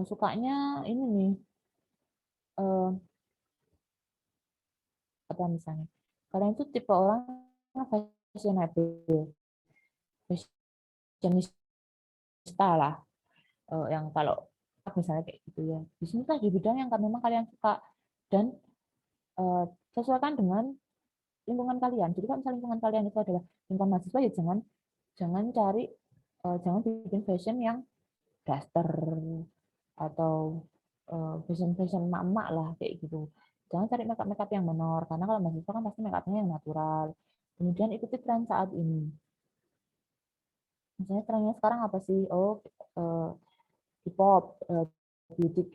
sukanya ini nih, apa misalnya, kalian itu tipe orang fashionable, fashionista lah, yang kalau misalnya kayak gitu ya, bisnislah di bidang yang memang kalian suka dan sesuaikan dengan lingkungan kalian. Jadi kalau misalnya lingkungan kalian itu adalah lingkungan mahasiswa, ya jangan cari jangan bikin fashion yang daster atau fashion emak-emak lah kayak gitu. Jangan cari makeup yang menor, karena kalau mahasiswa kan pasti makeupnya yang natural. Kemudian ikuti tren saat ini. Misalnya trennya sekarang apa sih? Oh, K-pop, beauty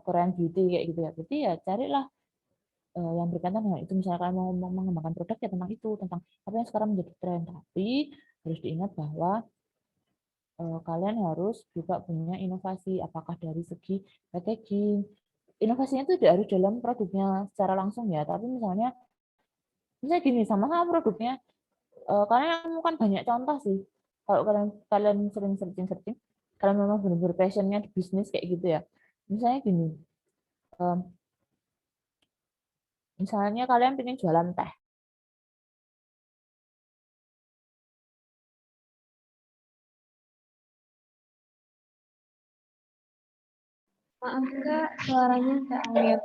Korean beauty kayak gitu ya. Jadi ya carilah yang berkaitan dengan itu. Misalnya kalian mau mengembangkan produk ya tentang itu, tentang apa yang sekarang menjadi tren. Tapi harus diingat bahwa kalian harus juga punya inovasi, apakah dari segi packaging. Inovasinya itu tidak harus dalam produknya secara langsung ya, tapi misalnya gini, sama-sama produknya, kalian kan banyak contoh sih. Kalau kalian sering searching, kalian memang benar-benar passionnya di bisnis kayak gitu ya. Misalnya gini, misalnya kalian pengen jualan teh. Maaf Kak, suaranya nggak lihat.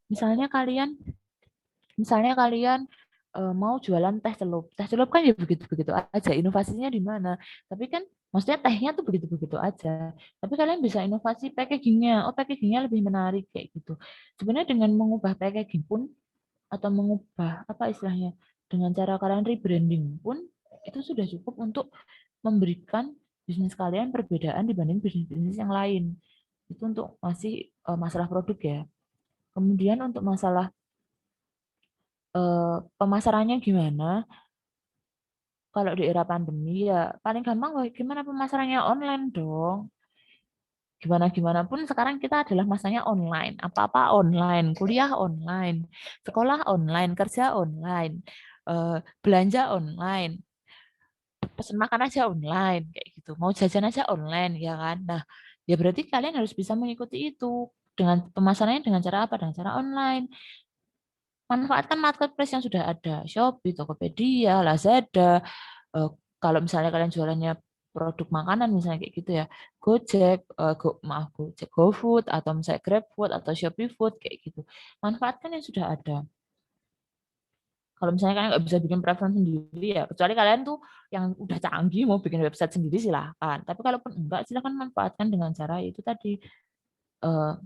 Misalnya kalian mau jualan teh celup. Teh celup kan ya begitu-begitu aja. Inovasinya di mana? Tapi kan maksudnya tehnya tuh begitu-begitu aja. Tapi kalian bisa inovasi packagingnya. Oh, packagingnya lebih menarik kayak gitu. Sebenarnya dengan mengubah packaging pun atau mengubah apa istilahnya, dengan cara kalian rebranding pun itu sudah cukup untuk memberikan bisnis kalian perbedaan dibanding bisnis-bisnis yang lain. Itu untuk masih masalah produk ya. Kemudian untuk masalah pemasarannya gimana? Kalau di era pandemi ya paling gampang gimana pemasarannya online dong. Gimana pun sekarang kita adalah masanya online. Apa-apa online, kuliah online, sekolah online, kerja online, belanja online, pesan makan aja online kayak gitu. Mau jajan aja online ya kan. Nah, ya berarti kalian harus bisa mengikuti itu dengan pemasarannya dengan cara apa? Dengan cara online. Manfaatkan marketplace yang sudah ada, Shopee, Tokopedia, Lazada. Kalau misalnya kalian jualannya produk makanan misalnya kayak gitu ya, Gojek, Gojek, GoFood atau misalnya GrabFood atau Shopee Food kayak gitu. Manfaatkan yang sudah ada. Kalau misalnya kalian nggak bisa bikin preference sendiri ya, kecuali kalian tuh yang udah canggih mau bikin website sendiri silahkan. Tapi kalaupun enggak, silahkan manfaatkan dengan cara itu tadi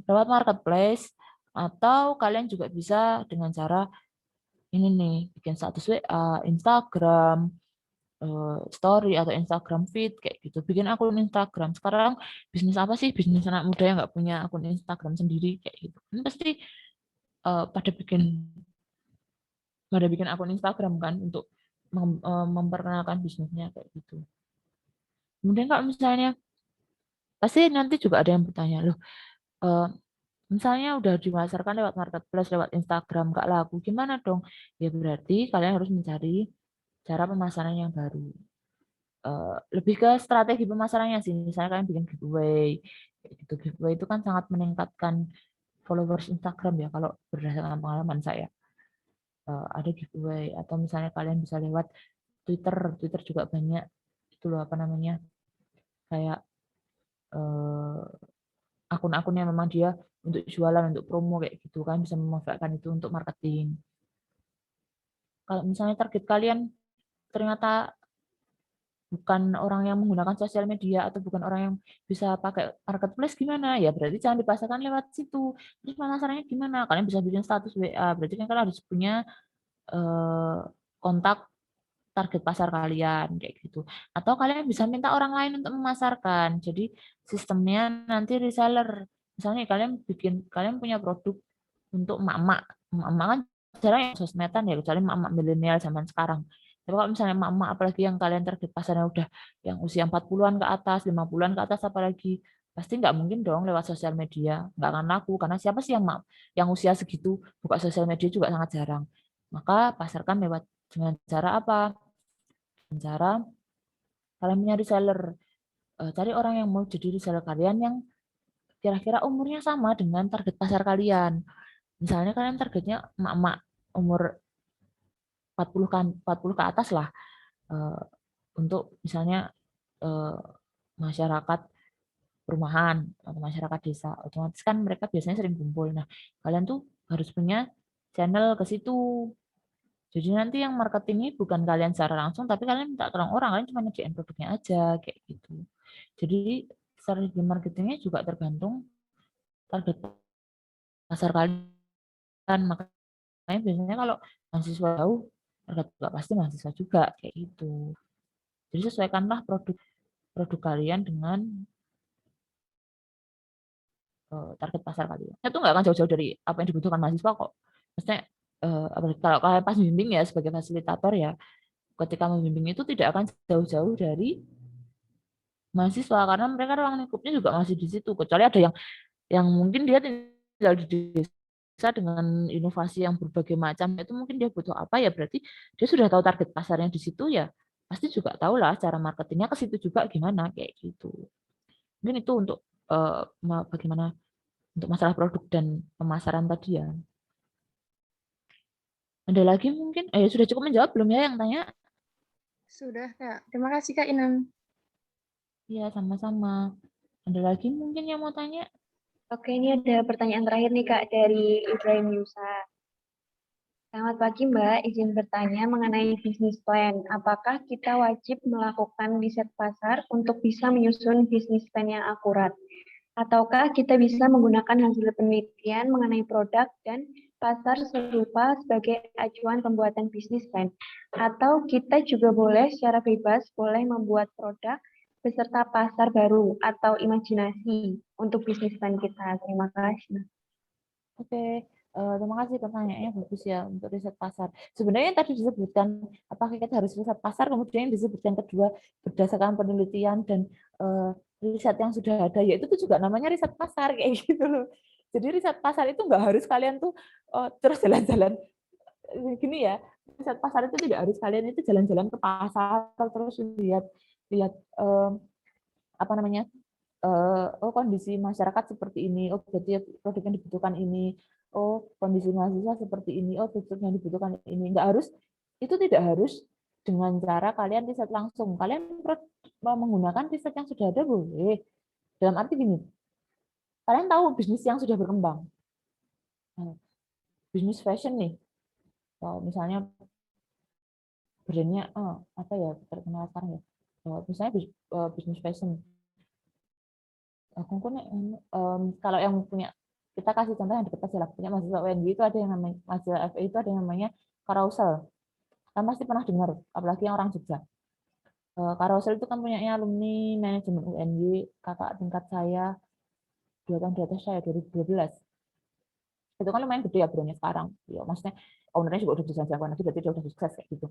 lewat marketplace, atau kalian juga bisa dengan cara ini nih, bikin status WA, Instagram, story atau Instagram feed kayak gitu. Bikin akun Instagram. Sekarang bisnis apa sih bisnis anak muda yang nggak punya akun Instagram sendiri kayak gitu? Ini pasti pada bikin akun Instagram kan untuk memperkenalkan bisnisnya kayak gitu. Kemudian kalau misalnya pasti nanti juga ada yang bertanya, loh misalnya udah dimasarkan lewat marketplace, lewat Instagram nggak laku, gimana dong? Ya berarti kalian harus mencari cara pemasaran yang baru. Lebih ke strategi pemasarannya sih. Misalnya kalian bikin giveaway, kayak gitu. Giveaway itu kan sangat meningkatkan followers Instagram ya kalau berdasarkan pengalaman saya. Ada giveaway atau misalnya kalian bisa lewat Twitter. Twitter juga banyak itu loh apa namanya kayak akun-akun yang memang dia untuk jualan, untuk promo kayak gitu kan bisa memanfaatkan itu untuk marketing. Kalau misalnya target kalian ternyata bukan orang yang menggunakan sosial media atau bukan orang yang bisa pakai marketplace gimana? Ya berarti jangan dipasarkan lewat situ. Terus pemasarannya gimana? Kalian bisa bikin status WA. Berarti kan kalian harus punya kontak target pasar kalian kayak gitu. Atau kalian bisa minta orang lain untuk memasarkan. Jadi sistemnya nanti reseller. Misalnya kalian punya produk untuk emak-emak. Emak-emak kan jarang yang sosmedan ya, kecuali emak-emak milenial zaman sekarang. Tapi kalau misalnya emak-emak apalagi yang kalian target pasarnya udah yang usia 40-an ke atas, 50-an ke atas apalagi, pasti nggak mungkin dong lewat sosial media. Nggak akan laku, karena siapa sih yang usia segitu buka sosial media juga sangat jarang. Maka pasarkan lewat dengan cara apa? Dengan cara kalian punya reseller. Cari orang yang mau jadi reseller kalian yang kira-kira umurnya sama dengan target pasar kalian. Misalnya kalian targetnya emak-emak umur 40 ke atas lah, untuk misalnya masyarakat perumahan atau masyarakat desa, otomatis kan mereka biasanya sering kumpul. Nah, kalian tuh harus punya channel ke situ. Jadi nanti yang marketingnya bukan kalian secara langsung, tapi kalian minta tolong orang, kalian cuma nyediain produknya aja kayak gitu. Jadi strategi marketingnya juga tergantung target pasar kalian. Makanya biasanya kalau mahasiswa jauh, target juga pasti mahasiswa juga kayak gitu. Jadi sesuaikanlah produk kalian dengan target pasar kalian. Itu nggak akan jauh-jauh dari apa yang dibutuhkan mahasiswa kok. Maksudnya kalau kalian pas bimbing ya sebagai fasilitator ya, ketika membimbing itu tidak akan jauh-jauh dari mahasiswa karena mereka ruang lingkupnya juga masih di situ. Kecuali ada yang mungkin dia tinggal di desa dengan inovasi yang berbagai macam, itu mungkin dia butuh apa ya berarti dia sudah tahu target pasarnya di situ ya pasti juga tahu lah cara marketingnya ke situ juga gimana kayak gitu. Mungkin itu untuk bagaimana untuk masalah produk dan pemasaran tadi ya. Ada lagi mungkin? Sudah cukup menjawab belum ya yang tanya? Sudah, Kak. Terima kasih, Kak Inam. Iya, sama-sama. Ada lagi mungkin yang mau tanya? Oke, ini ada pertanyaan terakhir nih Kak dari Ibrahim Yusa. Selamat pagi Mbak, izin bertanya mengenai bisnis plan. Apakah kita wajib melakukan riset pasar untuk bisa menyusun bisnis plan yang akurat? Ataukah kita bisa menggunakan hasil penelitian mengenai produk dan pasar serupa sebagai acuan pembuatan bisnis plan? Atau kita juga boleh secara bebas boleh membuat produk beserta pasar baru atau imajinasi untuk bisnis plan kita? Terima kasih. Oke, terima kasih pertanyaannya bagus ya untuk riset pasar. Sebenarnya yang tadi disebutkan apakah kita harus riset pasar, kemudian yang disebutkan kedua berdasarkan penelitian dan riset yang sudah ada, yaitu itu juga namanya riset pasar kayak gitu loh. Jadi riset pasar itu nggak harus kalian tuh terus jalan-jalan gini ya. Riset pasar itu tidak harus kalian itu jalan-jalan ke pasar terus lihat apa namanya kondisi masyarakat seperti ini, oh berarti produk yang dibutuhkan ini, oh kondisi mahasiswa seperti ini, oh produk yang dibutuhkan ini. Nggak harus, itu tidak harus dengan cara kalian riset langsung. Kalian mau menggunakan riset yang sudah ada boleh. Dalam arti gini, kalian tahu bisnis yang sudah berkembang. Bisnis fashion nih, misalnya brandnya apa ya terkenal sekarang ya, misalnya bisnis fashion. Aku kalau yang punya, kita kasih contoh yang dekat aja lah, punya mahasiswa UNY itu ada yang namanya mahasiswa FE itu ada yang namanya carousel. Kan pasti pernah dengar, apalagi yang orang Jogja. Carousel itu kan punyanya alumni manajemen UNY, kakak tingkat saya 2 tahun di atas saya 2012. Itu kan lumayan gede ya brandnya sekarang. Ya, maksudnya ownernya juga udah bisa jagoan lagi, berarti dia udah sukses kayak gitu.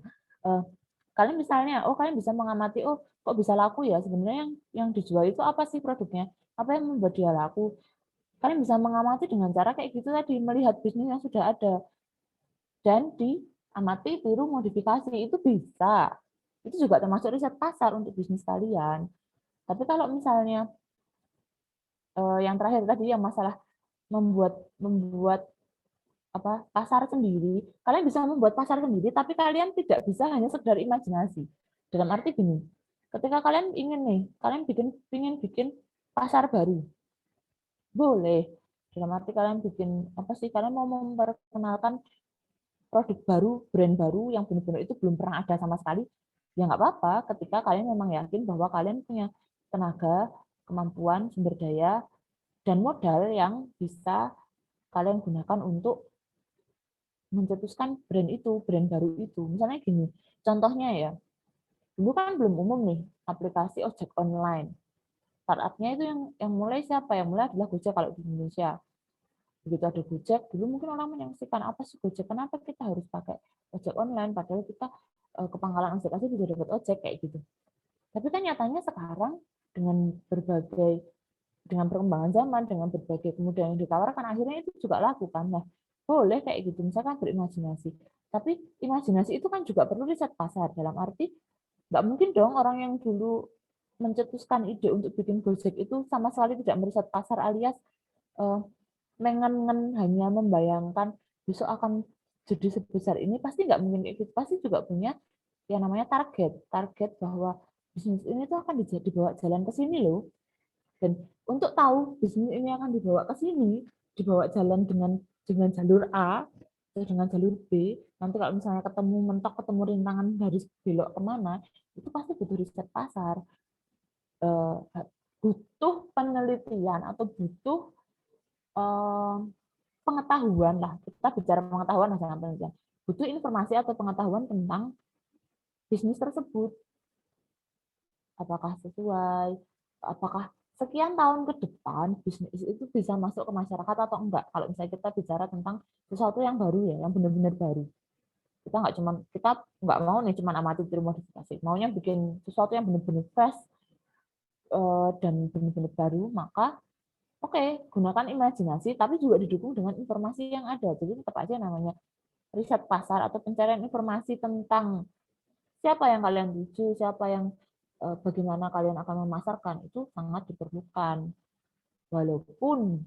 Kalian misalnya, kalian bisa mengamati, kok bisa laku ya? Sebenarnya yang dijual itu apa sih produknya? Apa yang membuat dia laku? Kalian bisa mengamati dengan cara kayak gitu tadi, melihat bisnis yang sudah ada dan diamati, tiru, modifikasi, itu bisa. Itu juga termasuk riset pasar untuk bisnis kalian. Tapi kalau misalnya yang terakhir tadi yang masalah membuat apa pasar sendiri, kalian bisa membuat pasar sendiri, tapi kalian tidak bisa hanya sekedar imajinasi. Dalam arti gini, ketika kalian kalian ingin bikin pasar baru, boleh. Dalam arti kalian bikin apa sih? Kalian mau memperkenalkan produk baru, brand baru yang benar-benar itu belum pernah ada sama sekali, ya nggak apa-apa. Ketika kalian memang yakin bahwa kalian punya tenaga, kemampuan, sumber daya, dan modal yang bisa kalian gunakan untuk mencetuskan brand itu, brand baru itu. Misalnya gini, contohnya ya, dulu kan belum umum nih aplikasi ojek online. Startupnya itu yang mulai siapa? Yang mulai adalah Gojek kalau di Indonesia. Begitu ada Gojek, dulu mungkin orang menyaksikan apa sih Gojek, kenapa kita harus pakai ojek online, padahal kita ke pangkalan ojek aja juga dapat ojek kayak gitu. Tapi kan nyatanya sekarang dengan perkembangan zaman, dengan berbagai kemudahan yang ditawarkan, akhirnya itu juga laku kan. Nah, boleh kayak gitu, misalkan berimajinasi. Tapi imajinasi itu kan juga perlu riset pasar, dalam arti nggak mungkin dong orang yang dulu mencetuskan ide untuk bikin Gojek itu sama sekali tidak meriset pasar, alias mengen hanya membayangkan besok akan jadi sebesar ini, pasti nggak mungkin kayak gitu. Pasti juga punya yang namanya target bahwa bisnis ini tuh akan dibawa jalan ke sini loh. Dan untuk tahu bisnis ini akan dibawa ke sini, dibawa jalan dengan jalur A atau dengan jalur B, nanti kalau misalnya ketemu rintangan harus belok kemana, itu pasti butuh riset pasar, butuh penelitian atau butuh pengetahuan lah. Kita bicara pengetahuan, jangan penelitian. Butuh informasi atau pengetahuan tentang bisnis tersebut. Apakah sesuai, apakah sekian tahun ke depan bisnis itu bisa masuk ke masyarakat atau enggak. Kalau misalnya kita bicara tentang sesuatu yang baru ya, yang benar-benar baru. Kita nggak mau nih cuma amati tiru modifikasi. Maunya bikin sesuatu yang benar-benar fresh dan benar-benar baru, maka oke, gunakan imajinasi, tapi juga didukung dengan informasi yang ada. Jadi tetap aja namanya riset pasar atau pencarian informasi tentang siapa yang kalian tuju, bagaimana kalian akan memasarkan, itu sangat diperlukan. Walaupun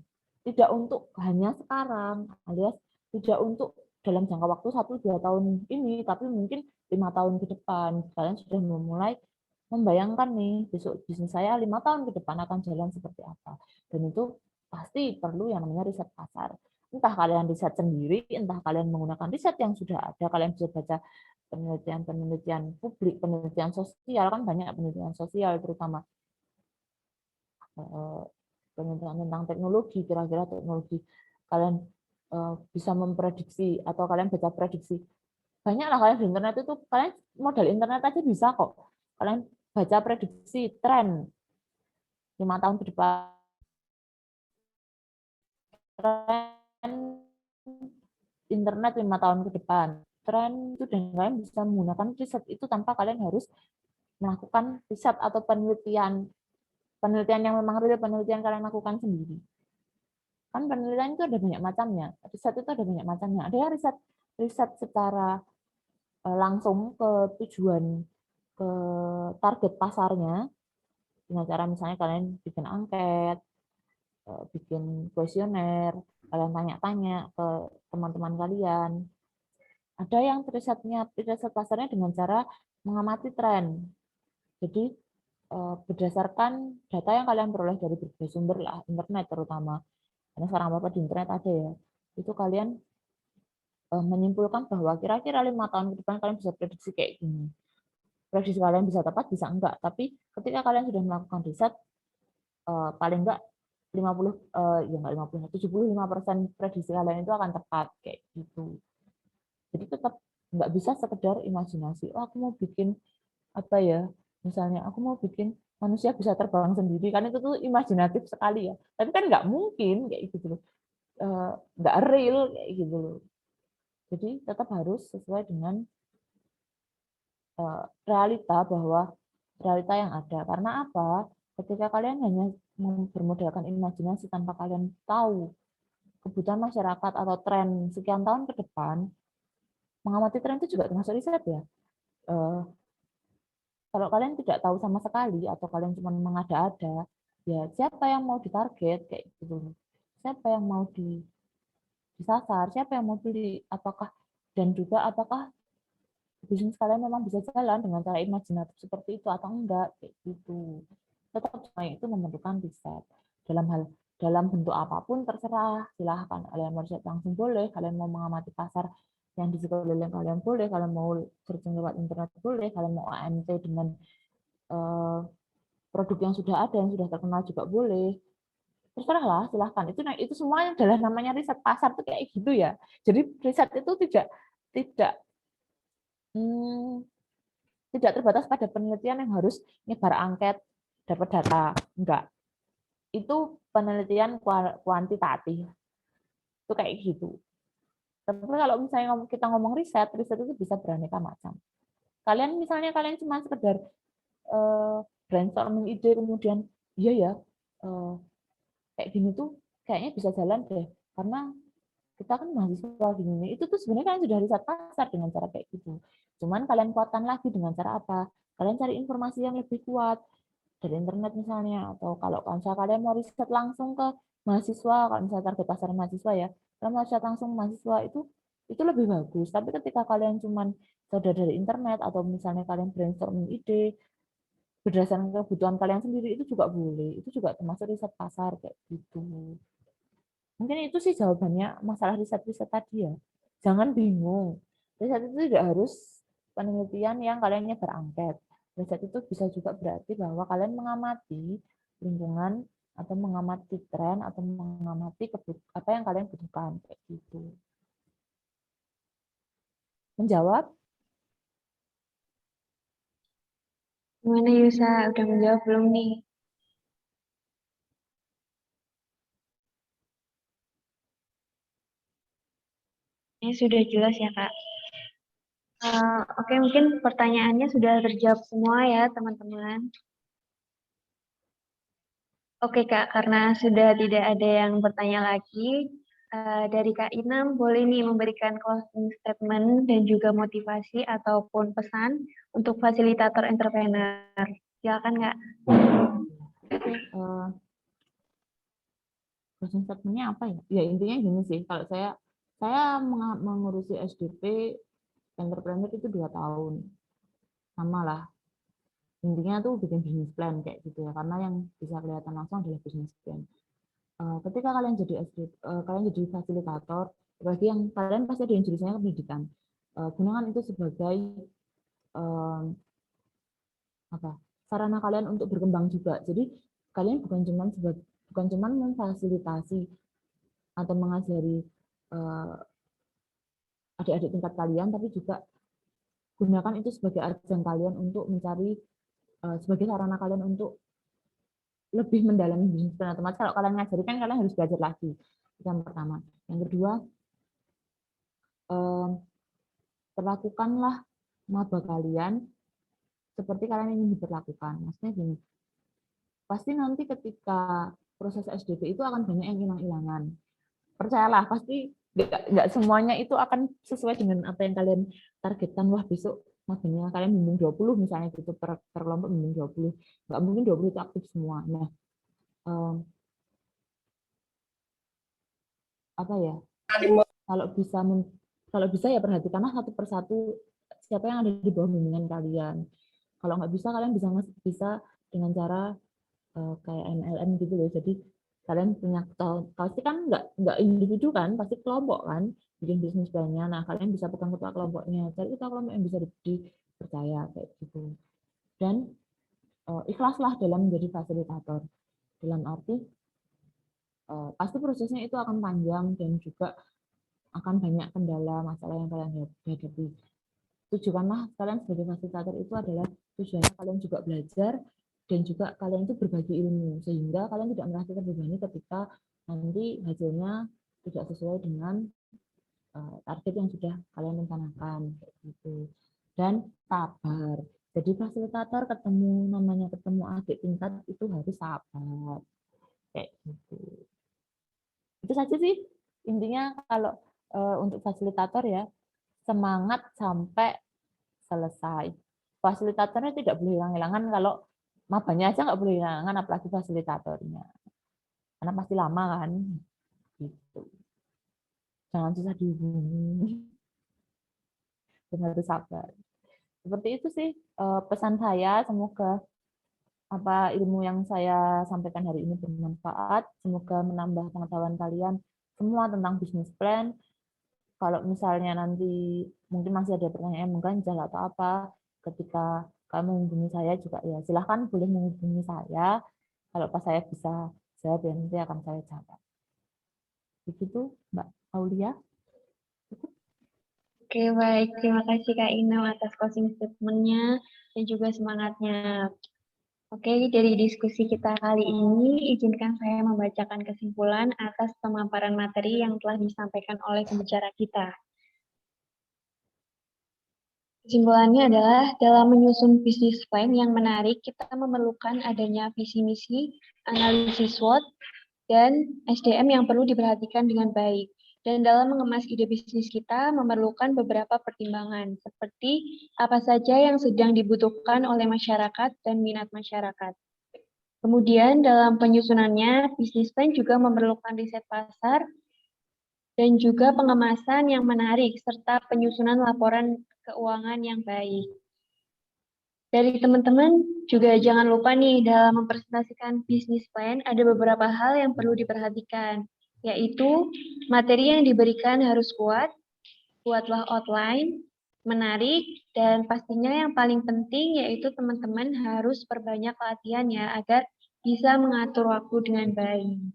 tidak untuk hanya sekarang, alias tidak untuk dalam jangka waktu 1-2 tahun ini, tapi mungkin 5 tahun ke depan. Kalian sudah memulai membayangkan nih, besok bisnis saya 5 tahun ke depan akan jalan seperti apa. Dan itu pasti perlu yang namanya riset pasar. Entah kalian riset sendiri, entah kalian menggunakan riset yang sudah ada, kalian bisa baca penelitian publik, penelitian sosial, kan banyak penelitian sosial terutama penelitian tentang teknologi, kira-kira teknologi kalian bisa memprediksi atau kalian baca prediksi. Banyaklah kalian di internet itu, kalian modal internet aja bisa kok. Kalian baca prediksi tren 5 tahun ke depan, tren internet 5 tahun ke depan, tren itu, dan kalian bisa menggunakan riset itu tanpa kalian harus melakukan riset atau penelitian yang memang real, penelitian kalian lakukan sendiri. Kan penelitian itu ada banyak macamnya, riset itu ada banyak macamnya. Ada yang riset secara langsung ke tujuan, ke target pasarnya, dengan cara misalnya kalian bikin angket, bikin kuesioner, kalian tanya-tanya ke teman-teman kalian. Ada yang riset pasarnya dengan cara mengamati tren. Jadi berdasarkan data yang kalian peroleh dari berbagai sumber lah, internet terutama, karena sekarang apa di internet ada ya, itu kalian menyimpulkan bahwa kira-kira 5 tahun ke depan kalian bisa prediksi kayak gini. Prediksi kalian bisa tepat, bisa enggak. Tapi ketika kalian sudah melakukan riset, paling enggak 75% prediksi kalian itu akan tepat kayak gitu. Jadi tetap nggak bisa sekedar imajinasi. Oh, aku mau bikin apa ya? Misalnya aku mau bikin manusia bisa terbang sendiri, kan itu tuh imajinatif sekali ya. Tapi kan nggak mungkin kayak gitu loh. Nggak real kayak gitu loh. Jadi tetap harus sesuai dengan realita, bahwa realita yang ada. Karena apa? Ketika kalian hanya bermodalkan imajinasi tanpa kalian tahu kebutuhan masyarakat atau tren sekian tahun ke depan, mengamati tren itu juga termasuk riset ya. Kalau kalian tidak tahu sama sekali atau kalian cuma mengada-ada, ya siapa yang mau ditarget kayak gitu. Siapa yang mau disasar, siapa yang mau beli, apakah dan juga apakah bisnis kalian memang bisa jalan dengan cara imajinatif seperti itu atau enggak kayak gitu. Tetap semua itu memerlukan riset. Dalam bentuk apapun terserah, silahkan. Kalian mau riset langsung boleh, kalian mau mengamati pasar yang di sekeliling kalian boleh, kalian mau searching lewat internet boleh, kalian mau AMT dengan produk yang sudah ada, yang sudah terkenal juga boleh. Terserahlah, silahkan. Itu semuanya adalah namanya riset pasar tuh kayak gitu ya. Jadi riset itu tidak terbatas pada penelitian yang harus nyebar angket, dapat data. Enggak. Itu penelitian kuantitatif. Itu kayak gitu. Tapi kalau misalnya kita ngomong riset itu bisa beraneka macam. Misalnya kalian cuma sekedar brainstorming ide, kemudian iya ya, kayak gini tuh kayaknya bisa jalan deh. Karena kita kan mahasiswa gini, itu tuh sebenarnya kalian sudah riset pasar dengan cara kayak gitu. Cuman kalian kuatkan lagi dengan cara apa? Kalian cari informasi yang lebih kuat dari internet misalnya, atau kalau kalian mau riset langsung ke mahasiswa, kalau misalnya target pasar mahasiswa ya, kalau mau riset langsung ke mahasiswa itu lebih bagus. Tapi ketika kalian cuman saudara dari internet atau misalnya kalian brainstorming ide berdasarkan kebutuhan kalian sendiri, itu juga boleh. Itu juga termasuk riset pasar kayak gitu. Mungkin itu sih jawabannya masalah riset-riset tadi ya. Jangan bingung. Riset itu tidak harus penelitian yang kalian nyebar angket. Riset itu bisa juga berarti bahwa kalian mengamati lingkungan atau mengamati tren atau mengamati apa yang kalian butuhkan kayak gitu. Menjawab? Gimana Yusa, udah menjawab belum nih? Ini sudah jelas ya Kak. Oke, mungkin pertanyaannya sudah terjawab semua ya teman-teman. Oke Kak, karena sudah tidak ada yang bertanya lagi, dari Kak Inam boleh nih memberikan closing statement dan juga motivasi ataupun pesan untuk fasilitator entrepreneur. Silakan Kak. Closing statement-nya apa ya? Ya intinya gini sih, kalau saya mengurusi SDP entrepreneur itu 2 tahun. Sama lah. Intinya tuh bikin bisnis plan kayak gitu ya, karena yang bisa kelihatan langsung adalah bisnis plan. Ketika kalian jadi kalian jadi fasilitator, bagi yang kalian pasti ada yang jurusannya pendidikan, gunakan itu sebagai sarana kalian untuk berkembang juga. Jadi kalian bukan cuma memfasilitasi atau mengajari adik-adik tingkat kalian, tapi juga gunakan itu sebagai ajang kalian untuk mencari sebagai sarana kalian untuk lebih mendalami bisnis plan. Otomatis kalau kalian ngajari kan kalian harus belajar lagi. Itu yang pertama. Yang kedua, perlakukanlah maba kalian seperti kalian ingin diperlakukan. Maksudnya gini, pasti nanti ketika proses SDP itu akan banyak yang hilang-hilangan. Percayalah, pasti nggak semuanya itu akan sesuai dengan apa yang kalian targetkan. Wah, besok maganya kalian bimbing 20 misalnya gitu, per kelompok bimbing 20. Nggak mungkin 20 itu aktif semua. Nah, apa ya? Kalau bisa ya perhatikanlah satu persatu siapa yang ada di bawah bimbingan kalian. Kalau nggak bisa, kalian bisa dengan cara kayak MLM gitu loh. Jadi kalian punya pasti kan nggak individu kan, pasti kelompok kan. bikin bisnis plan-nya. Nah, kalian bisa pegang ketua kelompoknya, cari ketua kelompok yang bisa dipercaya kayak gitu. Dan ikhlaslah dalam menjadi fasilitator. Dalam arti pasti prosesnya itu akan panjang dan juga akan banyak kendala masalah yang kalian hadapi. Tujuanlah kalian sebagai fasilitator itu adalah tujuannya kalian juga belajar dan juga kalian itu berbagi ilmu sehingga kalian tidak merasa terbebani ketika nanti hasilnya tidak sesuai dengan target yang sudah kalian rencanakan gitu. Dan sabar. Jadi fasilitator namanya ketemu adik tingkat itu harus sabar kayak gitu. Itu saja sih intinya kalau untuk fasilitator ya, semangat sampai selesai. Fasilitatornya tidak boleh hilang-hilangan, kalau mabanya aja nggak boleh hilangan, apalagi fasilitatornya. Karena pasti lama kan. Gitu. Jangan susah dihubungi. Dan harus sabar. Seperti itu sih pesan saya. Semoga ilmu yang saya sampaikan hari ini bermanfaat. Semoga menambah pengetahuan kalian semua tentang bisnis plan. Kalau misalnya nanti mungkin masih ada pertanyaan mengganjal atau apa, ketika kamu menghubungi saya juga ya silahkan boleh menghubungi saya. Kalau pas saya bisa jawab ya nanti akan saya jawab. Begitu Mbak Aulia. Oke, baik. Terima kasih Kak Inam atas closing statement-nya dan juga semangatnya. Oke, dari diskusi kita kali ini, izinkan saya membacakan kesimpulan atas pemaparan materi yang telah disampaikan oleh pembicara kita. Kesimpulannya adalah, dalam menyusun bisnis plan yang menarik, kita memerlukan adanya visi misi, analisis SWOT, dan SDM yang perlu diperhatikan dengan baik. Dan dalam mengemas ide bisnis kita memerlukan beberapa pertimbangan, seperti apa saja yang sedang dibutuhkan oleh masyarakat dan minat masyarakat. Kemudian dalam penyusunannya, bisnis plan juga memerlukan riset pasar dan juga pengemasan yang menarik, serta penyusunan laporan keuangan yang baik. Dari teman-teman juga jangan lupa nih dalam mempresentasikan bisnis plan ada beberapa hal yang perlu diperhatikan, yaitu materi yang diberikan harus kuat, buatlah outline, menarik, dan pastinya yang paling penting yaitu teman-teman harus perbanyak latihan ya agar bisa mengatur waktu dengan baik.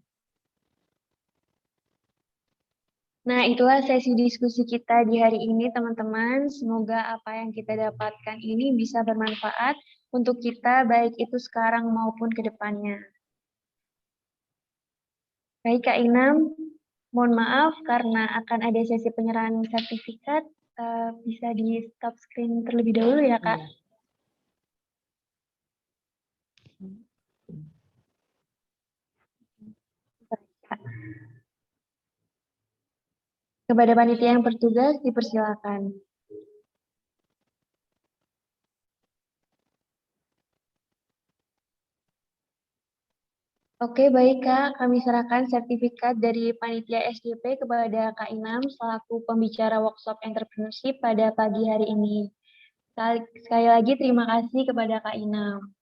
Nah, itulah sesi diskusi kita di hari ini, teman-teman. Semoga apa yang kita dapatkan ini bisa bermanfaat untuk kita, baik itu sekarang maupun ke depannya. Baik, Kak Inam, mohon maaf karena akan ada sesi penyerahan sertifikat. Bisa di stop screen terlebih dahulu ya, Kak. Kepada panitia yang bertugas, dipersilakan. Oke, baik Kak. Kami serahkan sertifikat dari Panitia SDP kepada Kak Inam selaku pembicara workshop entrepreneurship pada pagi hari ini. Sekali lagi terima kasih kepada Kak Inam.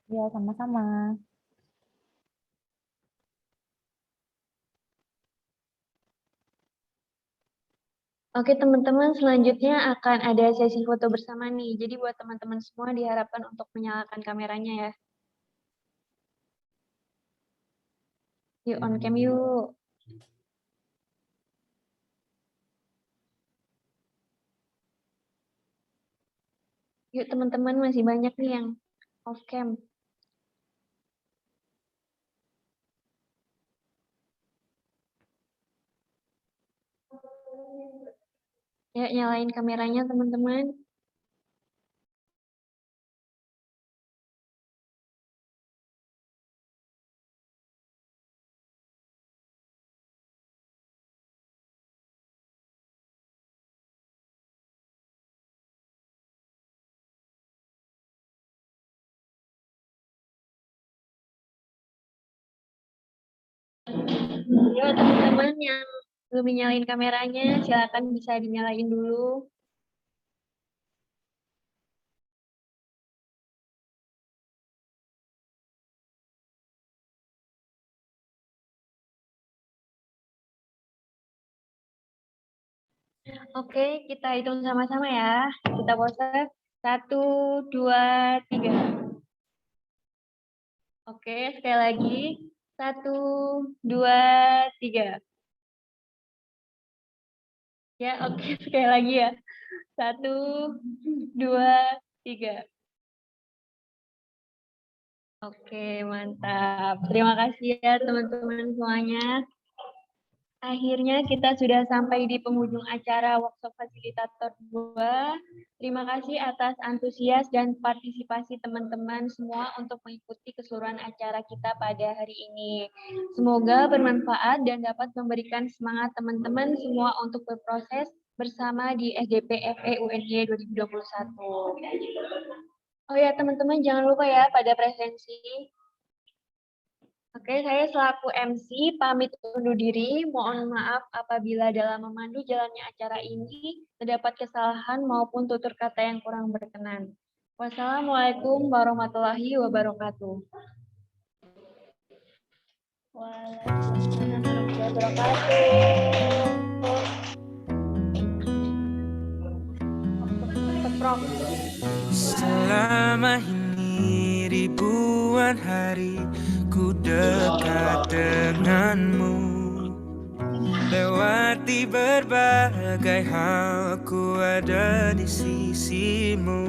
Ya, sama-sama. Oke, teman-teman, selanjutnya akan ada sesi foto bersama nih. Jadi buat teman-teman semua diharapkan untuk menyalakan kameranya ya. Yuk, on cam yuk. Yuk, teman-teman, masih banyak nih yang off cam. Ya, nyalain kameranya, teman-teman. Yuk, teman-teman yang belum nyalain kameranya, silakan bisa dinyalain dulu. Oke, kita hitung sama-sama ya. Kita pause. 1, 2, 3. Oke, sekali lagi. 1, 2, 3. Ya, oke, sekali lagi ya. 1, 2, 3. Oke, mantap. Terima kasih ya teman-teman semuanya. Akhirnya kita sudah sampai di penghujung acara workshop fasilitator 2. Terima kasih atas antusias dan partisipasi teman-teman semua untuk mengikuti keseluruhan acara kita pada hari ini. Semoga bermanfaat dan dapat memberikan semangat teman-teman semua untuk berproses bersama di SDP FE UNY 2021. Oh ya teman-teman, jangan lupa ya pada presensi. Oke, saya selaku MC pamit undur diri. Mohon maaf apabila dalam memandu jalannya acara ini terdapat kesalahan maupun tutur kata yang kurang berkenan. Wassalamualaikum warahmatullahi wabarakatuh. Waalaikumsalam warahmatullahi wabarakatuh. Selama ini ribuan hari ku dekat denganmu, lewati berbagai hal ku ada di sisimu.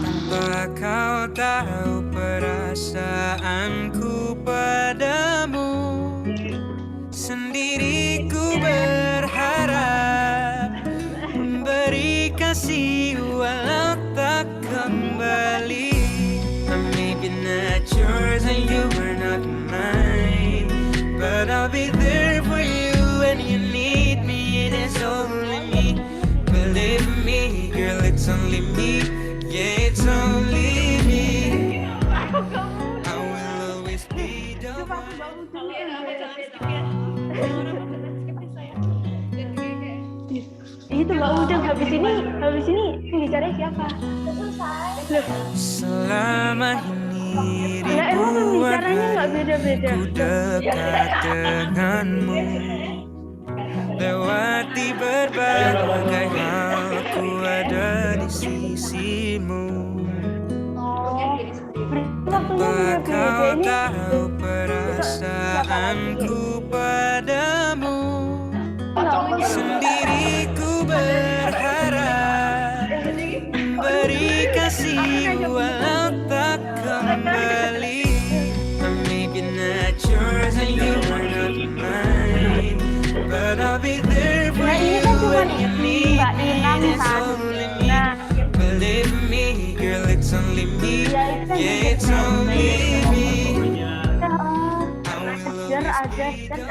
Tanpa kau tahu perasaanku padamu, sendiri ku berharap memberi kasih walau tak kembali. Maybe not yours and you were not mine, but I'll be there for you when you need me. It is only me, believe me, girl, it's only me. Yeah, it's only me. I will always be the one. Itu Mbak udah habis ini bicaranya siapa? Selama ini ribuan hari ku dekat denganmu, lewati berbagai hal ku ada di sisimu. Tanpa kau tahu perasaanku padamu, sendiri ku berharap beri kasih walau tak kembali. Maybe not yours and you are not mine, but I'll be there for you when you need me. It's only me, believe me, girl, it's only me. Yeah, it's only me.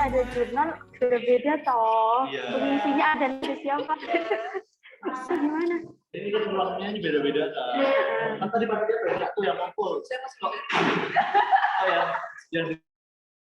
Ada jurnal berbeda toh. Pengisinya ada siapa? Gimana? Ini kan ruangnya ini beda-beda kan. Kan tadi pagi banyak tuh yang ngumpul. Saya masih kok. Oh ya, yang